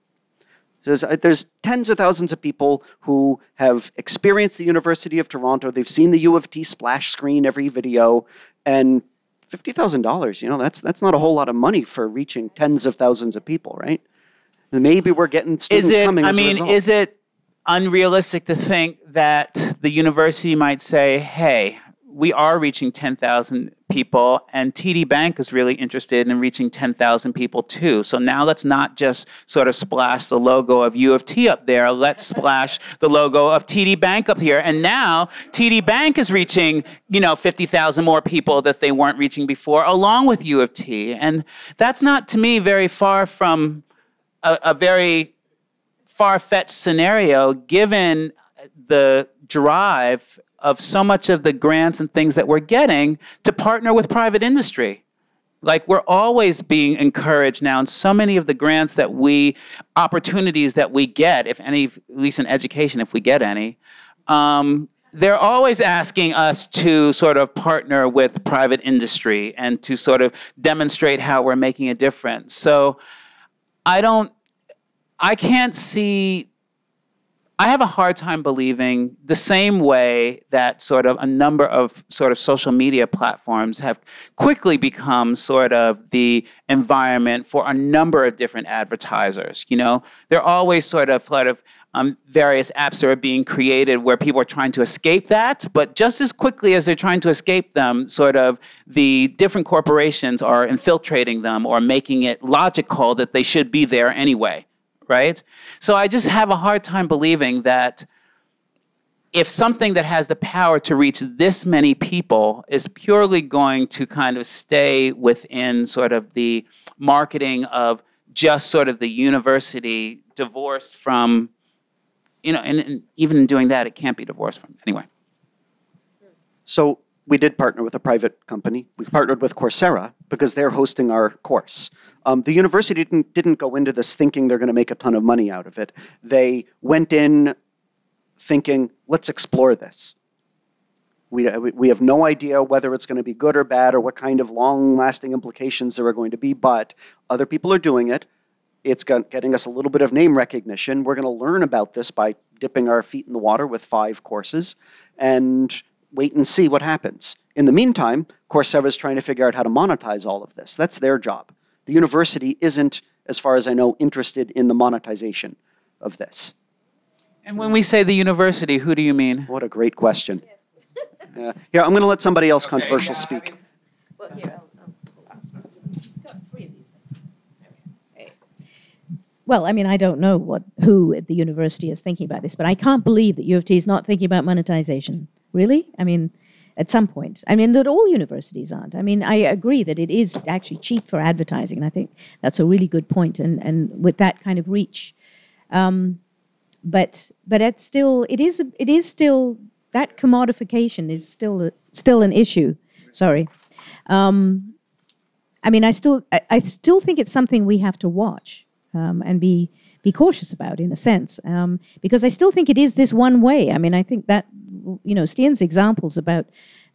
So there's tens of thousands of people who have experienced the University of Toronto. They've seen the U of T splash screen every video, and $50,000, you know, that's not a whole lot of money for reaching tens of thousands of people, right? And maybe we're getting students coming as a result. Is it unrealistic to think that the university might say, hey, we are reaching 10,000 people, and TD Bank is really interested in reaching 10,000 people too. So now let's not just sort of splash the logo of U of T up there. Let's splash the logo of TD Bank up here. And now TD Bank is reaching, 50,000 more people that they weren't reaching before, along with U of T. And that's not, to me, very far from a very far-fetched scenario, given the drive of so much of the grants and things that we're getting to partner with private industry. Like, we're always being encouraged now in so many of the grants that opportunities that we get, if any, at least in education, if we get any, they're always asking us to sort of partner with private industry and to sort of demonstrate how we're making a difference. So I can't see, I have a hard time believing the same way that sort of a number of sort of social media platforms have quickly become sort of the environment for a number of different advertisers. They're always sort of various apps that are being created where people are trying to escape that, but just as quickly as they're trying to escape them, sort of the different corporations are infiltrating them or making it logical that they should be there anyway. Right? So I just have a hard time believing that if something that has the power to reach this many people is purely going to kind of stay within sort of the marketing of just sort of the university, divorced from, and even in doing that, it can't be divorced from. Anyway. So we did partner with a private company. We partnered with Coursera because they're hosting our course. The university didn't go into this thinking they're going to make a ton of money out of it. They went in thinking, let's explore this. We have no idea whether it's going to be good or bad or what kind of long-lasting implications there are going to be, but other people are doing it. It's getting us a little bit of name recognition. We're going to learn about this by dipping our feet in the water with 5 courses and wait and see what happens. In the meantime, Coursera is trying to figure out how to monetize all of this. That's their job. The university isn't, as far as I know, interested in the monetization of this. And when we say the university, who do you mean? What a great question. Here, I'm going to let somebody else controversial speak. Well, here, I'll 3 of these things. Well, I don't know who at the university is thinking about this, but I can't believe that U of T is not thinking about monetization. Really? At some point. That all universities aren't. I agree that it is actually cheap for advertising, and I think that's a really good point, and with that kind of reach. But it's still, it is still, that commodification is still an issue. Sorry. I still think it's something we have to watch and be cautious about, in a sense, because I still think it is this one way. I think that, Stian's examples about,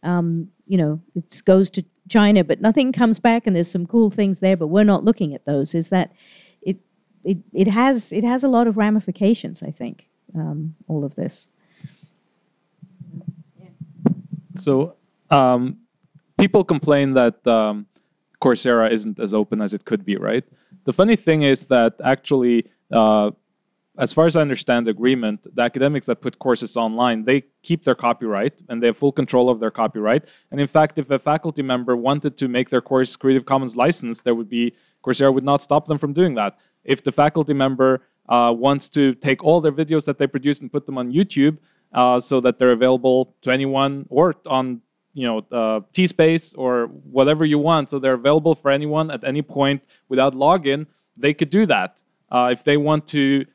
it goes to China, but nothing comes back, and there's some cool things there, but we're not looking at those, is that it has a lot of ramifications, I think, all of this. So people complain that Coursera isn't as open as it could be, right? The funny thing is that actually, as far as I understand the agreement, the academics that put courses online, they keep their copyright and they have full control of their copyright. And in fact, if a faculty member wanted to make their course Creative Commons licensed, Coursera would not stop them from doing that. If the faculty member wants to take all their videos that they produce and put them on YouTube so that they're available to anyone, or on T-Space or whatever you want, so they're available for anyone at any point without login, they could do that. If they want to,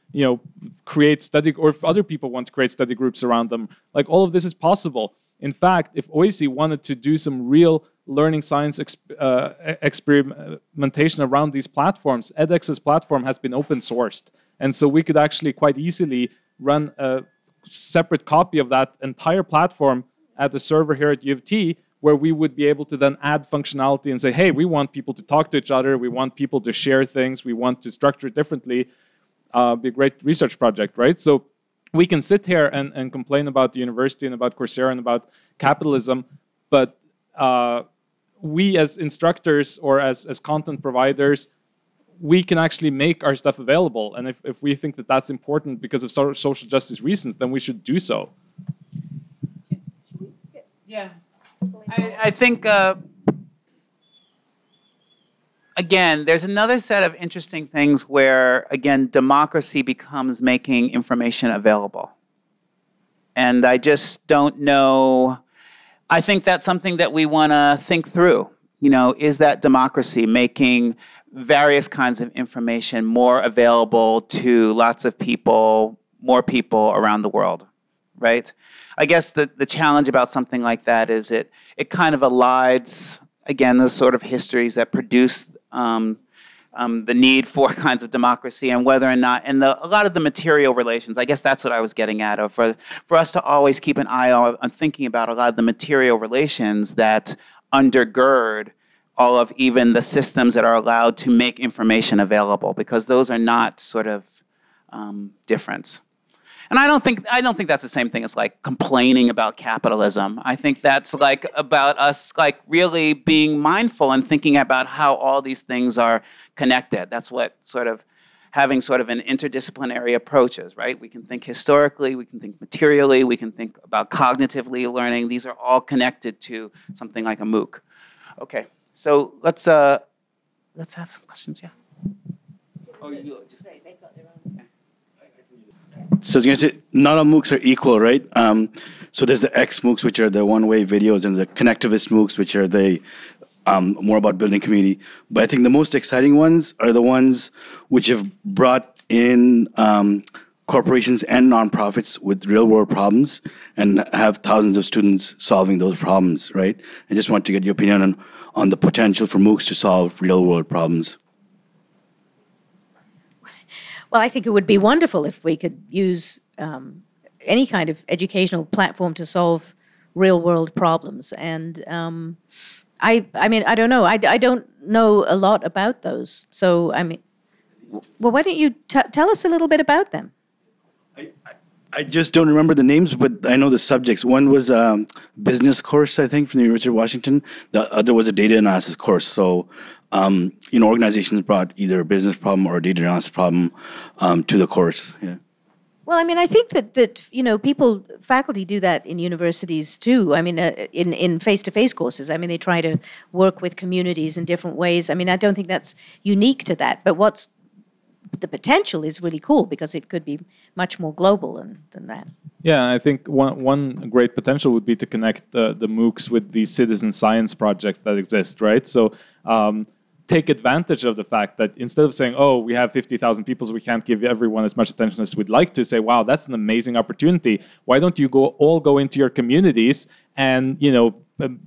create study, or if other people want to create study groups around them, like, all of this is possible. In fact, if OISE wanted to do some real learning science experimentation around these platforms, edX's platform has been open sourced. And so we could actually quite easily run a separate copy of that entire platform at the server here at U of T, where we would be able to then add functionality and say, hey, we want people to talk to each other, we want people to share things, we want to structure it differently. Be a great research project, right? So we can sit here and complain about the university and about Coursera and about capitalism, but we as instructors or as content providers, we can actually make our stuff available. And if we think that that's important because of social justice reasons, then we should do so. Yeah. I think again, there's another set of interesting things where, again, democracy becomes making information available. And I just don't know. I think that's something that we want to think through. You know, is that democracy making various kinds of information more available to lots of people, more people around the world, right? I guess the challenge about something like that is it kind of elides, again, the sort of histories that produce the need for kinds of democracy and whether or not, and a lot of the material relations, I guess that's what I was getting at, for us to always keep an eye on thinking about a lot of the material relations that undergird all of even the systems that are allowed to make information available, because those are not sort of different. And I don't think that's the same thing as like complaining about capitalism. I think that's like about us like really being mindful and thinking about how all these things are connected. That's what sort of having sort of an interdisciplinary approach is, right? We can think historically, we can think materially, we can think about cognitively learning. These are all connected to something like a MOOC. Okay, so let's have some questions. Yeah. Oh, you just they've got their own. So I was going to say, not all MOOCs are equal, right? So there's the X MOOCs, which are the one-way videos, and the connectivist MOOCs, which are the more about building community. But I think the most exciting ones are the ones which have brought in corporations and nonprofits with real-world problems and have thousands of students solving those problems, right? I just want to get your opinion on the potential for MOOCs to solve real-world problems. Well, I think it would be wonderful if we could use any kind of educational platform to solve real-world problems. And I mean, I don't know. I don't know a lot about those. So, I mean, well, why don't you tell us a little bit about them? I just don't remember the names, but I know the subjects. One was a business course, I think, from the University of Washington. The other was a data analysis course. So, organizations brought either a business problem or a data analysis problem to the course. Yeah. Well, I mean, I think that faculty do that in universities too. I mean, in face-to-face courses. I mean, they try to work with communities in different ways. I mean, I don't think that's unique to that. But the potential is really cool because it could be much more global than that. Yeah, I think one great potential would be to connect the MOOCs with the citizen science projects that exist, right? So take advantage of the fact that instead of saying, oh, we have 50,000 people, so we can't give everyone as much attention as we'd like to, say, wow, that's an amazing opportunity. Why don't you all go into your communities and,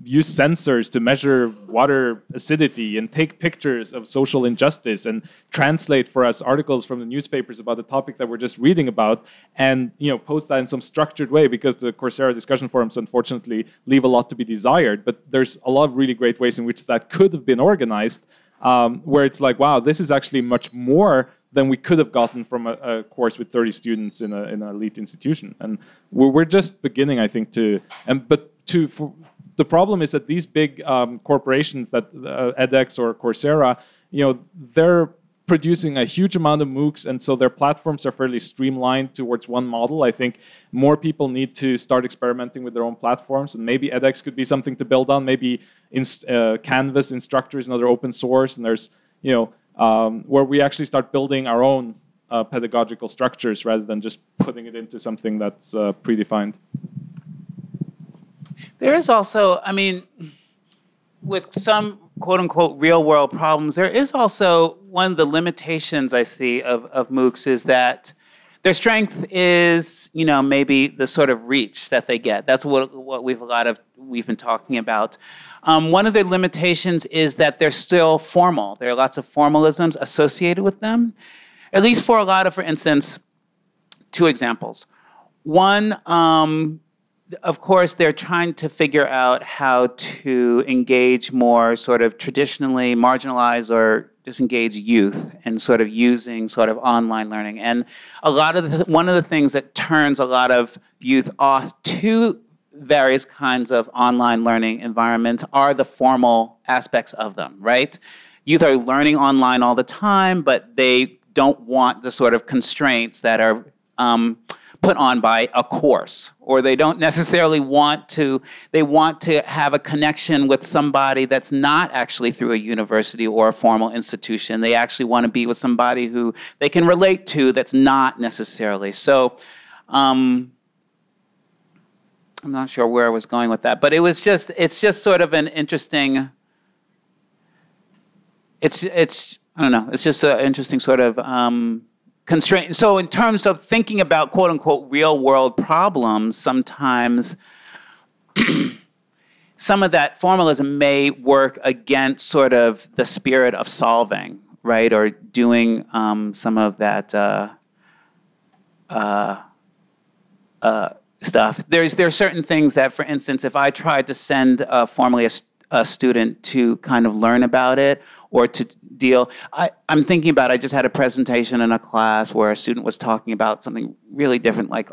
use sensors to measure water acidity and take pictures of social injustice and translate for us articles from the newspapers about the topic that we're just reading about and, post that in some structured way, because the Coursera discussion forums, unfortunately, leave a lot to be desired. But there's a lot of really great ways in which that could have been organized, where it's like, wow, this is actually much more than we could have gotten from a course with 30 students in an elite institution. And we're just beginning, I think, the problem is that these big corporations, that edX or Coursera, they're producing a huge amount of MOOCs, and so their platforms are fairly streamlined towards one model. I think more people need to start experimenting with their own platforms, and maybe edX could be something to build on. Maybe Canvas Instructor is another open source, and there's where we actually start building our own pedagogical structures rather than just putting it into something that's predefined. There is also, I mean, with some quote-unquote real-world problems, there is also one of the limitations I see of MOOCs is that their strength is, maybe the sort of reach that they get. That's what we've been talking about. One of the limitations is that they're still formal. There are lots of formalisms associated with them, at least for a lot of, for instance, two examples. One, of course, they're trying to figure out how to engage more sort of traditionally marginalized or disengaged youth and sort of using sort of online learning. And one of the things that turns a lot of youth off to various kinds of online learning environments are the formal aspects of them, right? Youth are learning online all the time, but they don't want the sort of constraints that are put on by a course, or they don't necessarily want to, they want to have a connection with somebody that's not actually through a university or a formal institution. They actually want to be with somebody who they can relate to that's not necessarily. So I'm not sure where I was going with that, but it's just sort of an interesting, I don't know, it's just an interesting sort of constraint. So in terms of thinking about quote unquote real world problems, sometimes some of that formalism may work against sort of the spirit of solving, right? Or doing some of that stuff. There's certain things that, for instance, if I tried to send formally a student to kind of learn about it or to deal, I'm thinking about, I just had a presentation in a class where a student was talking about something really different, like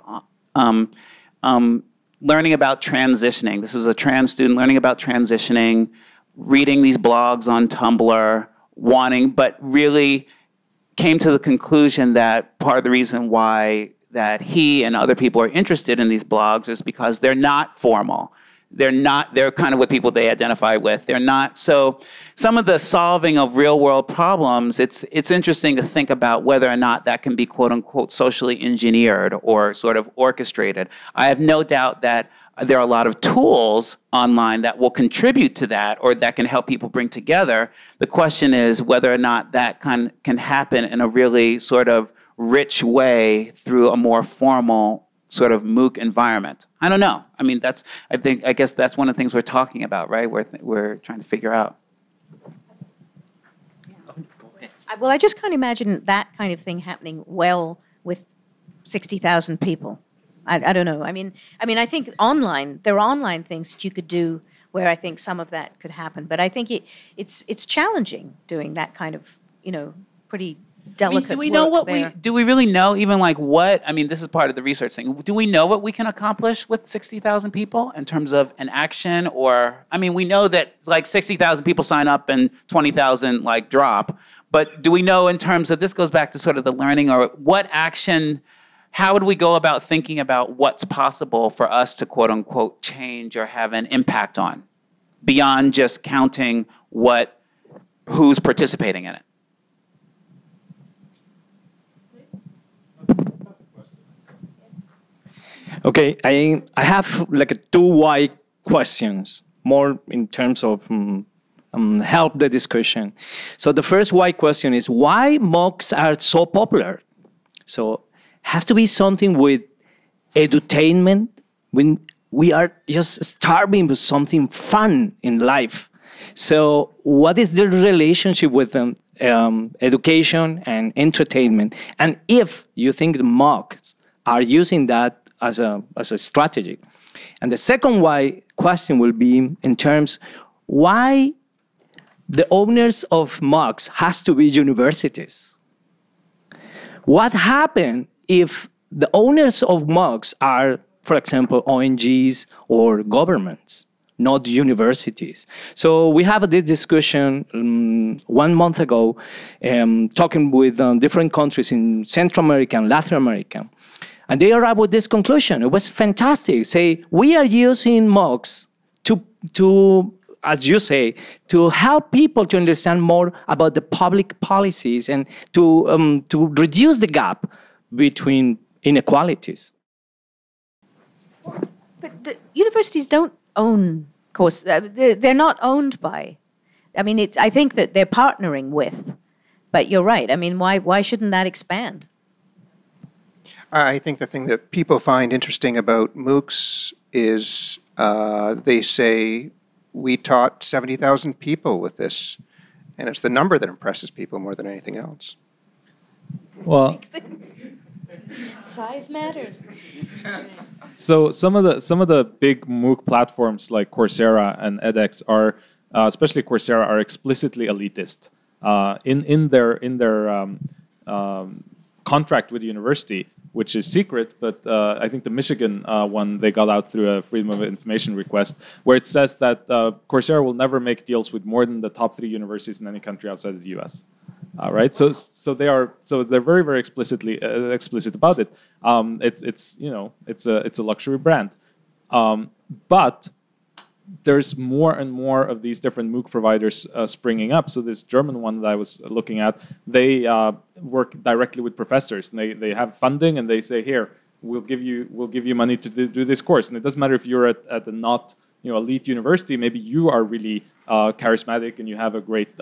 learning about transitioning. This was a trans student learning about transitioning, reading these blogs on Tumblr, but really came to the conclusion that part of the reason why that he and other people are interested in these blogs is because they're not formal. They're kind of what people they identify with. They're not, so some of the solving of real world problems, it's interesting to think about whether or not that can be quote unquote socially engineered or sort of orchestrated. I have no doubt that there are a lot of tools online that will contribute to that or that can help people bring together. The question is whether or not that can happen in a really sort of rich way through a more formal sort of MOOC environment. I don't know. I mean, I guess that's one of the things we're talking about, right? We're trying to figure out. Well, I just can't imagine that kind of thing happening well with 60,000 people. I don't know. I mean, I think there are online things that you could do where I think some of that could happen. But I think it's challenging doing that kind of, pretty delicate do we know what there. Do we really know even like what, I mean, this is part of the research thing. Do we know what we can accomplish with 60,000 people in terms of an action or, I mean, we know that like 60,000 people sign up and 20,000 like drop, but do we know in terms of, this goes back to sort of the learning or what action, how would we go about thinking about what's possible for us to quote unquote change or have an impact on beyond just counting who's participating in it? Okay, I have like two wide questions, more in terms of help the discussion. So the first wide question is why MOOCs are so popular? So has to be something with edutainment when we are just starving for something fun in life. So what is the relationship with education and entertainment? And if you think the MOOCs are using that as a strategy. And the second question will be in terms why the owners of MOOCs has to be universities. What happens if the owners of MOOCs are, for example, ONGs or governments, not universities? So we have this discussion 1 month ago, talking with different countries in Central America and Latin America. And they arrived with this conclusion. It was fantastic. Say, we are using MOOCs to, as you say, to help people to understand more about the public policies and to reduce the gap between inequalities. But the universities don't own courses. They're not owned by. I mean, I think that they're partnering with. But you're right. I mean, why shouldn't that expand? I think the thing that people find interesting about MOOCs is they say, we taught 70,000 people with this. And it's the number that impresses people more than anything else. Well, size matters. So some of the big MOOC platforms like Coursera and edX are, especially Coursera, are explicitly elitist. In their contract with the university, which is secret, but I think the Michigan one they got out through a Freedom of Information request, where it says that Coursera will never make deals with more than the top 3 universities in any country outside of the US. right? So they're very, very explicit about it. It's a luxury brand, but there's more and more of these different MOOC providers springing up. So this German one that I was looking at, they work directly with professors, and they have funding, and they say, here, we'll give you money to do this course. And it doesn't matter if you're at a not elite university. Maybe you are really charismatic and you have a great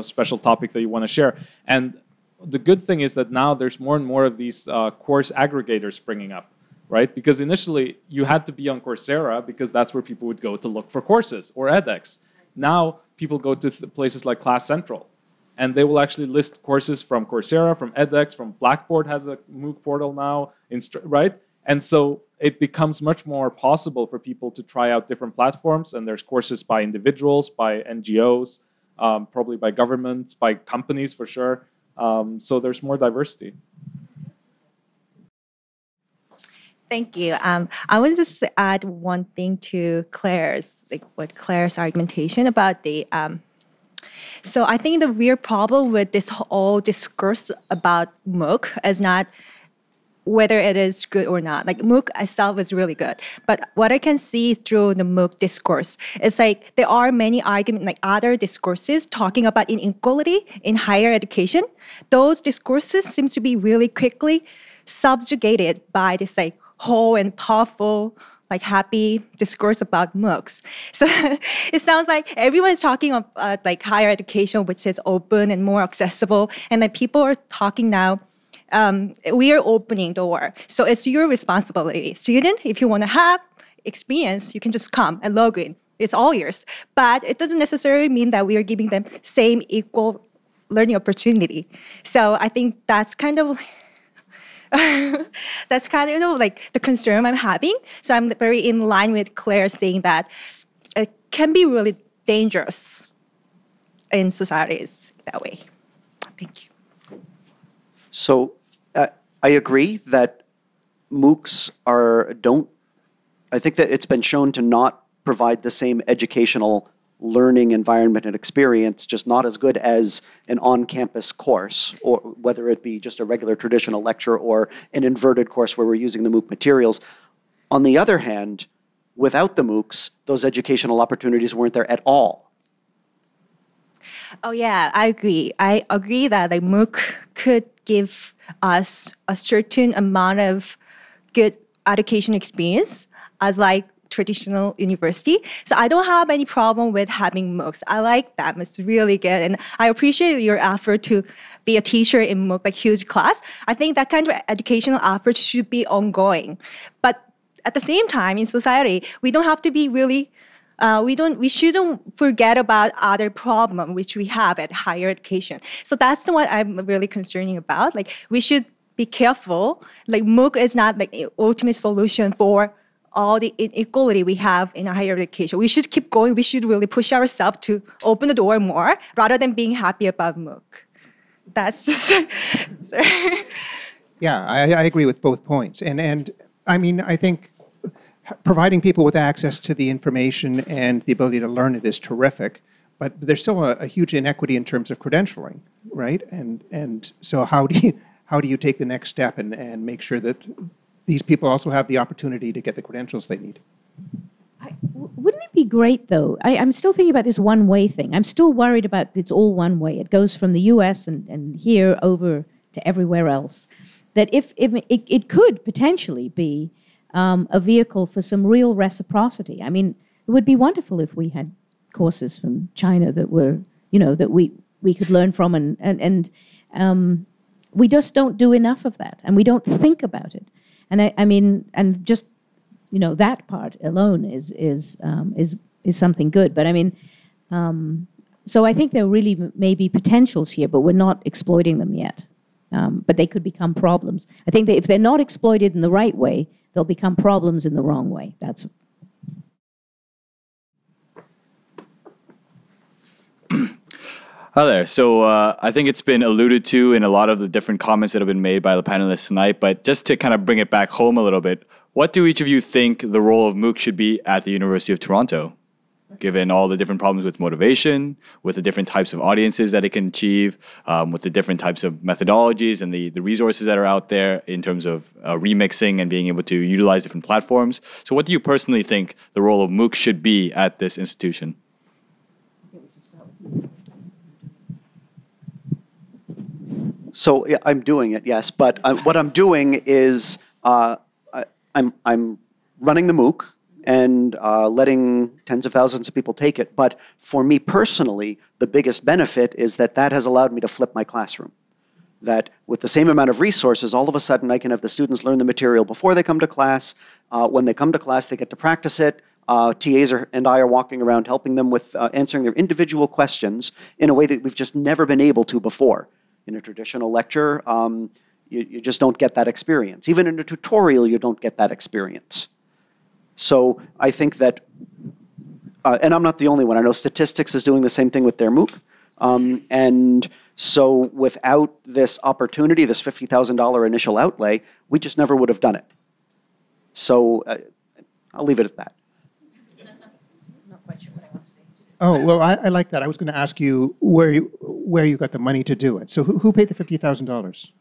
special topic that you want to share. And the good thing is that now there's more and more of these course aggregators springing up. Right? Because initially you had to be on Coursera because that's where people would go to look for courses, or edX. Now people go to places like Class Central, and they will actually list courses from Coursera, from edX, from Blackboard has a MOOC portal now, right? And so it becomes much more possible for people to try out different platforms, and there's courses by individuals, by NGOs, probably by governments, by companies for sure. So there's more diversity. Thank you. I want to just add one thing to Claire's argumentation about the. So I think the real problem with this whole discourse about MOOC is not whether it is good or not. Like MOOC itself is really good, but what I can see through the MOOC discourse is like there are many arguments, like other discourses talking about inequality in higher education. Those discourses seem to be really quickly subjugated by this like whole and powerful, like happy discourse about MOOCs. So it sounds like everyone's talking about like higher education, which is open and more accessible. And then people are talking now, we are opening the door. So it's your responsibility. Student, if you want to have experience, you can just come and log in. It's all yours. But it doesn't necessarily mean that we are giving them same equal learning opportunity. So I think that's kind of like the concern I'm having. So I'm very in line with Claire saying that it can be really dangerous in societies that way. Thank you. So I agree that MOOCs I think that it's been shown to not provide the same educational learning environment and experience, just not as good as an on-campus course, or whether it be just a regular traditional lecture or an inverted course where we're using the MOOC materials. On the other hand, without the MOOCs, those educational opportunities weren't there at all. Oh yeah, I agree. I agree that like MOOC could give us a certain amount of good education experience as like traditional university. So I don't have any problem with having MOOCs. I like that. It's really good. And I appreciate your effort to be a teacher in MOOC, like huge class. I think that kind of educational effort should be ongoing. But at the same time, in society, we don't have to be really, we shouldn't forget about other problems which we have at higher education. So that's what I'm really concerning about. Like we should be careful. Like MOOC is not like an ultimate solution for all the inequality we have in higher education. We should keep going. We should really push ourselves to open the door more rather than being happy about MOOC. That's just... Yeah, I agree with both points. And I mean, I think providing people with access to the information and the ability to learn it is terrific, but there's still a huge inequity in terms of credentialing, right? And so how do you take the next step and make sure that these people also have the opportunity to get the credentials they need? Wouldn't it be great, though? I'm still thinking about this one-way thing. I'm still worried about it's all one way. It goes from the US and here over to everywhere else. That if it could potentially be a vehicle for some real reciprocity. I mean, it would be wonderful if we had courses from China that were, that we could learn from, and we just don't do enough of that, and we don't think about it. And I mean, and just that part alone is something good. But I mean, so I think there really may be potentials here, but we're not exploiting them yet. But they could become problems. I think that if they're not exploited in the right way, they'll become problems in the wrong way. That's. Hi there. So I think it's been alluded to in a lot of the different comments that have been made by the panelists tonight, but just to kind of bring it back home a little bit, what do each of you think the role of MOOC should be at the University of Toronto? given all the different problems with motivation, with the different types of audiences that it can achieve, with the different types of methodologies and the resources that are out there in terms of remixing and being able to utilize different platforms. So what do you personally think the role of MOOC should be at this institution? So yeah, I'm doing it, yes. But what I'm doing is I'm running the MOOC and letting tens of thousands of people take it. But for me personally, the biggest benefit is that that has allowed me to flip my classroom. That with the same amount of resources, all of a sudden I can have the students learn the material before they come to class. When they come to class, they get to practice it. TAs and I are walking around helping them with answering their individual questions in a way that we've just never been able to before. In a traditional lecture, you just don't get that experience. Even in a tutorial, you don't get that experience. So I think that, and I'm not the only one. I know statistics is doing the same thing with their MOOC. And so without this opportunity, this $50,000 initial outlay, we just never would have done it. So I'll leave it at that. Oh, well, I like that. I was going to ask you where you got the money to do it. So who paid the $50,000?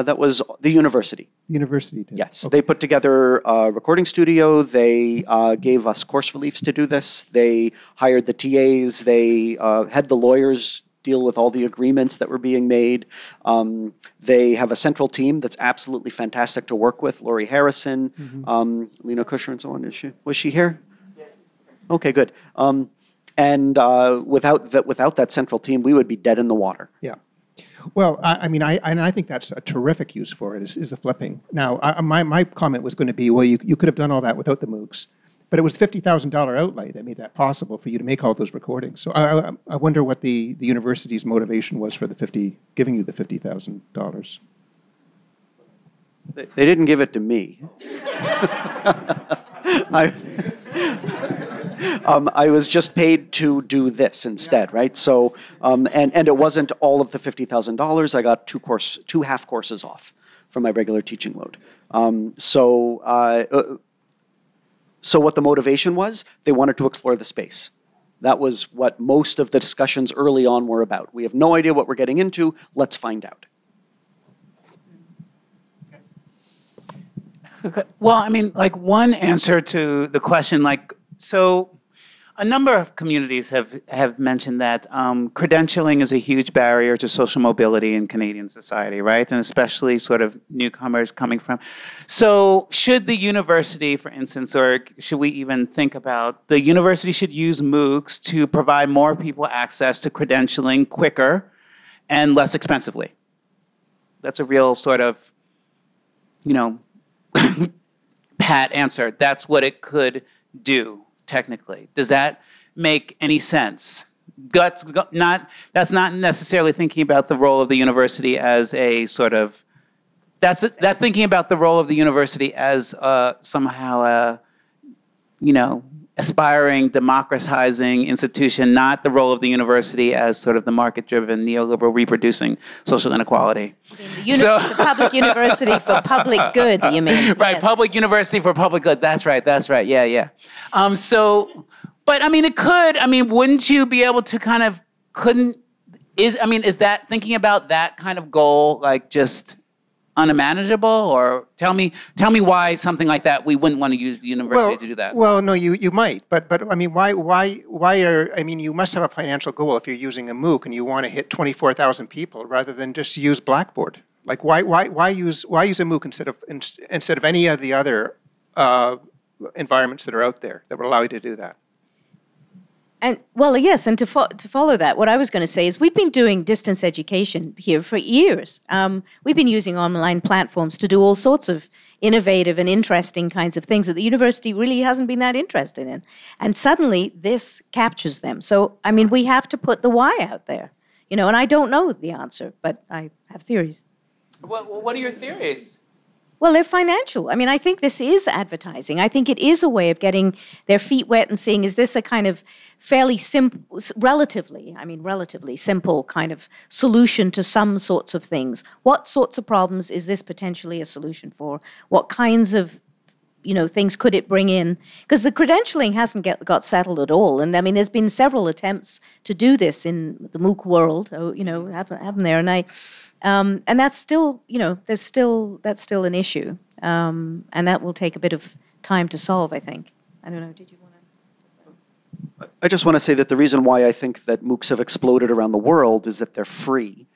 That was the university. The university did? Yes. Okay. They put together a recording studio. They gave us course reliefs to do this. They hired the TAs. They had the lawyers deal with all the agreements that were being made. They have a central team that's absolutely fantastic to work with. Lori Harrison, Lena Kusher and so on. Was she here? Okay, good. And without that central team, we would be dead in the water. Yeah. Well, I think that's a terrific use for it, is the flipping. Now, my comment was going to be, well, you could have done all that without the MOOCs, but it was $50,000 outlay that made that possible for you to make all those recordings. So I wonder what the university's motivation was for giving you the $50,000. They didn't give it to me. I was just paid to do this instead, right? So, and it wasn't all of the $50,000. I got two half courses off from my regular teaching load. So what the motivation was, they wanted to explore the space. That was what most of the discussions early on were about. We have no idea what we're getting into. Let's find out. Well, I mean, like one answer to the question, so a number of communities have mentioned that credentialing is a huge barrier to social mobility in Canadian society, right? And especially sort of newcomers coming from. So should the university, for instance, or should we even think about the university should use MOOCs to provide more people access to credentialing quicker and less expensively? That's a real sort of, pat answer. That's what it could do. Technically, does that make any sense? That's not necessarily thinking about the role of the university as a sort of. That's thinking about the role of the university as somehow aspiring, democratizing institution, not the role of the university as sort of the market-driven, neoliberal reproducing social inequality. The public university for public good, you mean? Right, yes. Public university for public good. That's right, yeah. But I mean, it could, wouldn't you be able to kind of, is that, thinking about that kind of goal, just unmanageable? Or tell me why something like that, we wouldn't want to use the university to do that. Well, no, you might, but you must have a financial goal if you're using a MOOC and you want to hit 24,000 people rather than just use Blackboard. Why use a MOOC instead of any of the other environments that are out there that would allow you to do that? And yes, and to follow that, what I was going to say is we've been doing distance education here for years. We've been using online platforms to do all sorts of innovative and interesting kinds of things that the university really hasn't been that interested in. And suddenly this captures them. So, we have to put the why out there, and I don't know the answer, but I have theories. What are your theories? Well, they're financial. I think this is advertising. I think it is a way of getting their feet wet and seeing, is this a kind of fairly simple, relatively simple kind of solution to some sorts of things? What sorts of problems is this potentially a solution for? What kinds of, things could it bring in? Because the credentialing hasn't got settled at all. And I mean, there's been several attempts to do this in the MOOC world, haven't there? And that's still, that's still an issue. And that will take a bit of time to solve, I think. I don't know, did you want to? I just want to say that the reason why I think that MOOCs have exploded around the world is that they're free.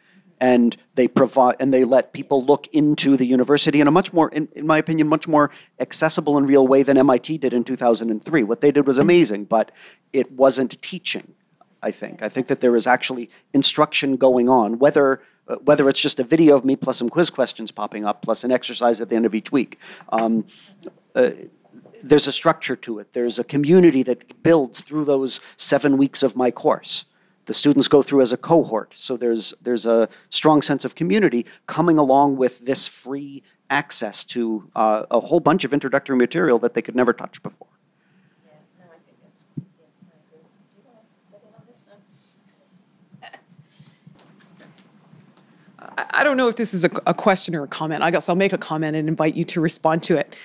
And they provide, and they let people look into the university in a much more, in my opinion, much more accessible and real way than MIT did in 2003. What they did was amazing, but it wasn't teaching, I think. I think that there is actually instruction going on, whether it's just a video of me plus some quiz questions popping up, plus an exercise at the end of each week. There's a structure to it. There's a community that builds through those 7 weeks of my course. The students go through as a cohort, so there's a strong sense of community coming along with this free access to a whole bunch of introductory material that they could never touch before. Yeah, no, I think that's, I agree. Do you want to get in on this? I don't know if this is a question or a comment. I guess I'll make a comment and invite you to respond to it.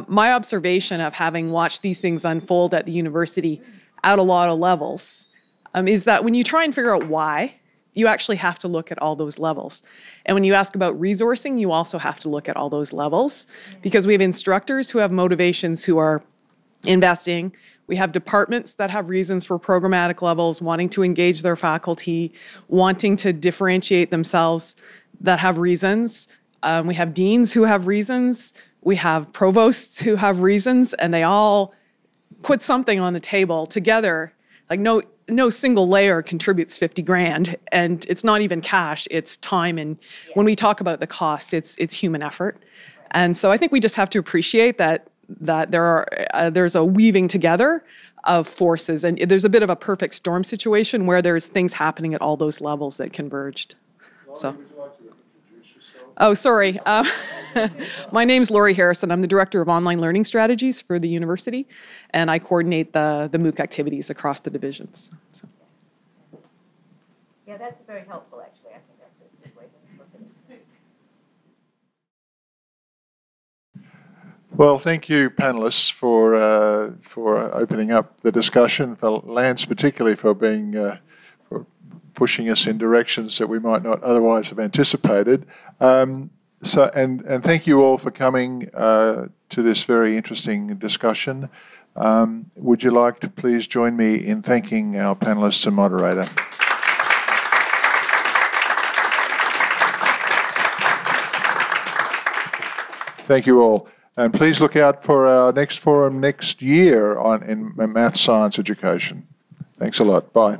My observation of having watched these things unfold at the university at a lot of levels is that when you try and figure out why, you actually have to look at all those levels. And when you ask about resourcing, you also have to look at all those levels, because we have instructors who have motivations who are investing. We have departments that have reasons for programmatic levels, wanting to engage their faculty, wanting to differentiate themselves, that have reasons. We have deans who have reasons. We have provosts who have reasons, and they all put something on the table together. Like no single layer contributes 50 grand, and it's not even cash, it's time. And when we talk about the cost, it's human effort. And so I think we just have to appreciate that there's a weaving together of forces, and there's a bit of a perfect storm situation where there's things happening at all those levels that converged. So. Oh, sorry. My name's Laurie Harrison. I'm the Director of Online Learning Strategies for the university, and I coordinate the MOOC activities across the divisions. So. Yeah, that's very helpful, actually. I think that's a good way to look at it. Well, thank you, panelists, for opening up the discussion. For Lance, particularly, for being for pushing us in directions that we might not otherwise have anticipated. And thank you all for coming to this very interesting discussion. Would you like to please join me in thanking our panelists and moderator? Thank you all. And please look out for our next forum next year in math science education. Thanks a lot. Bye.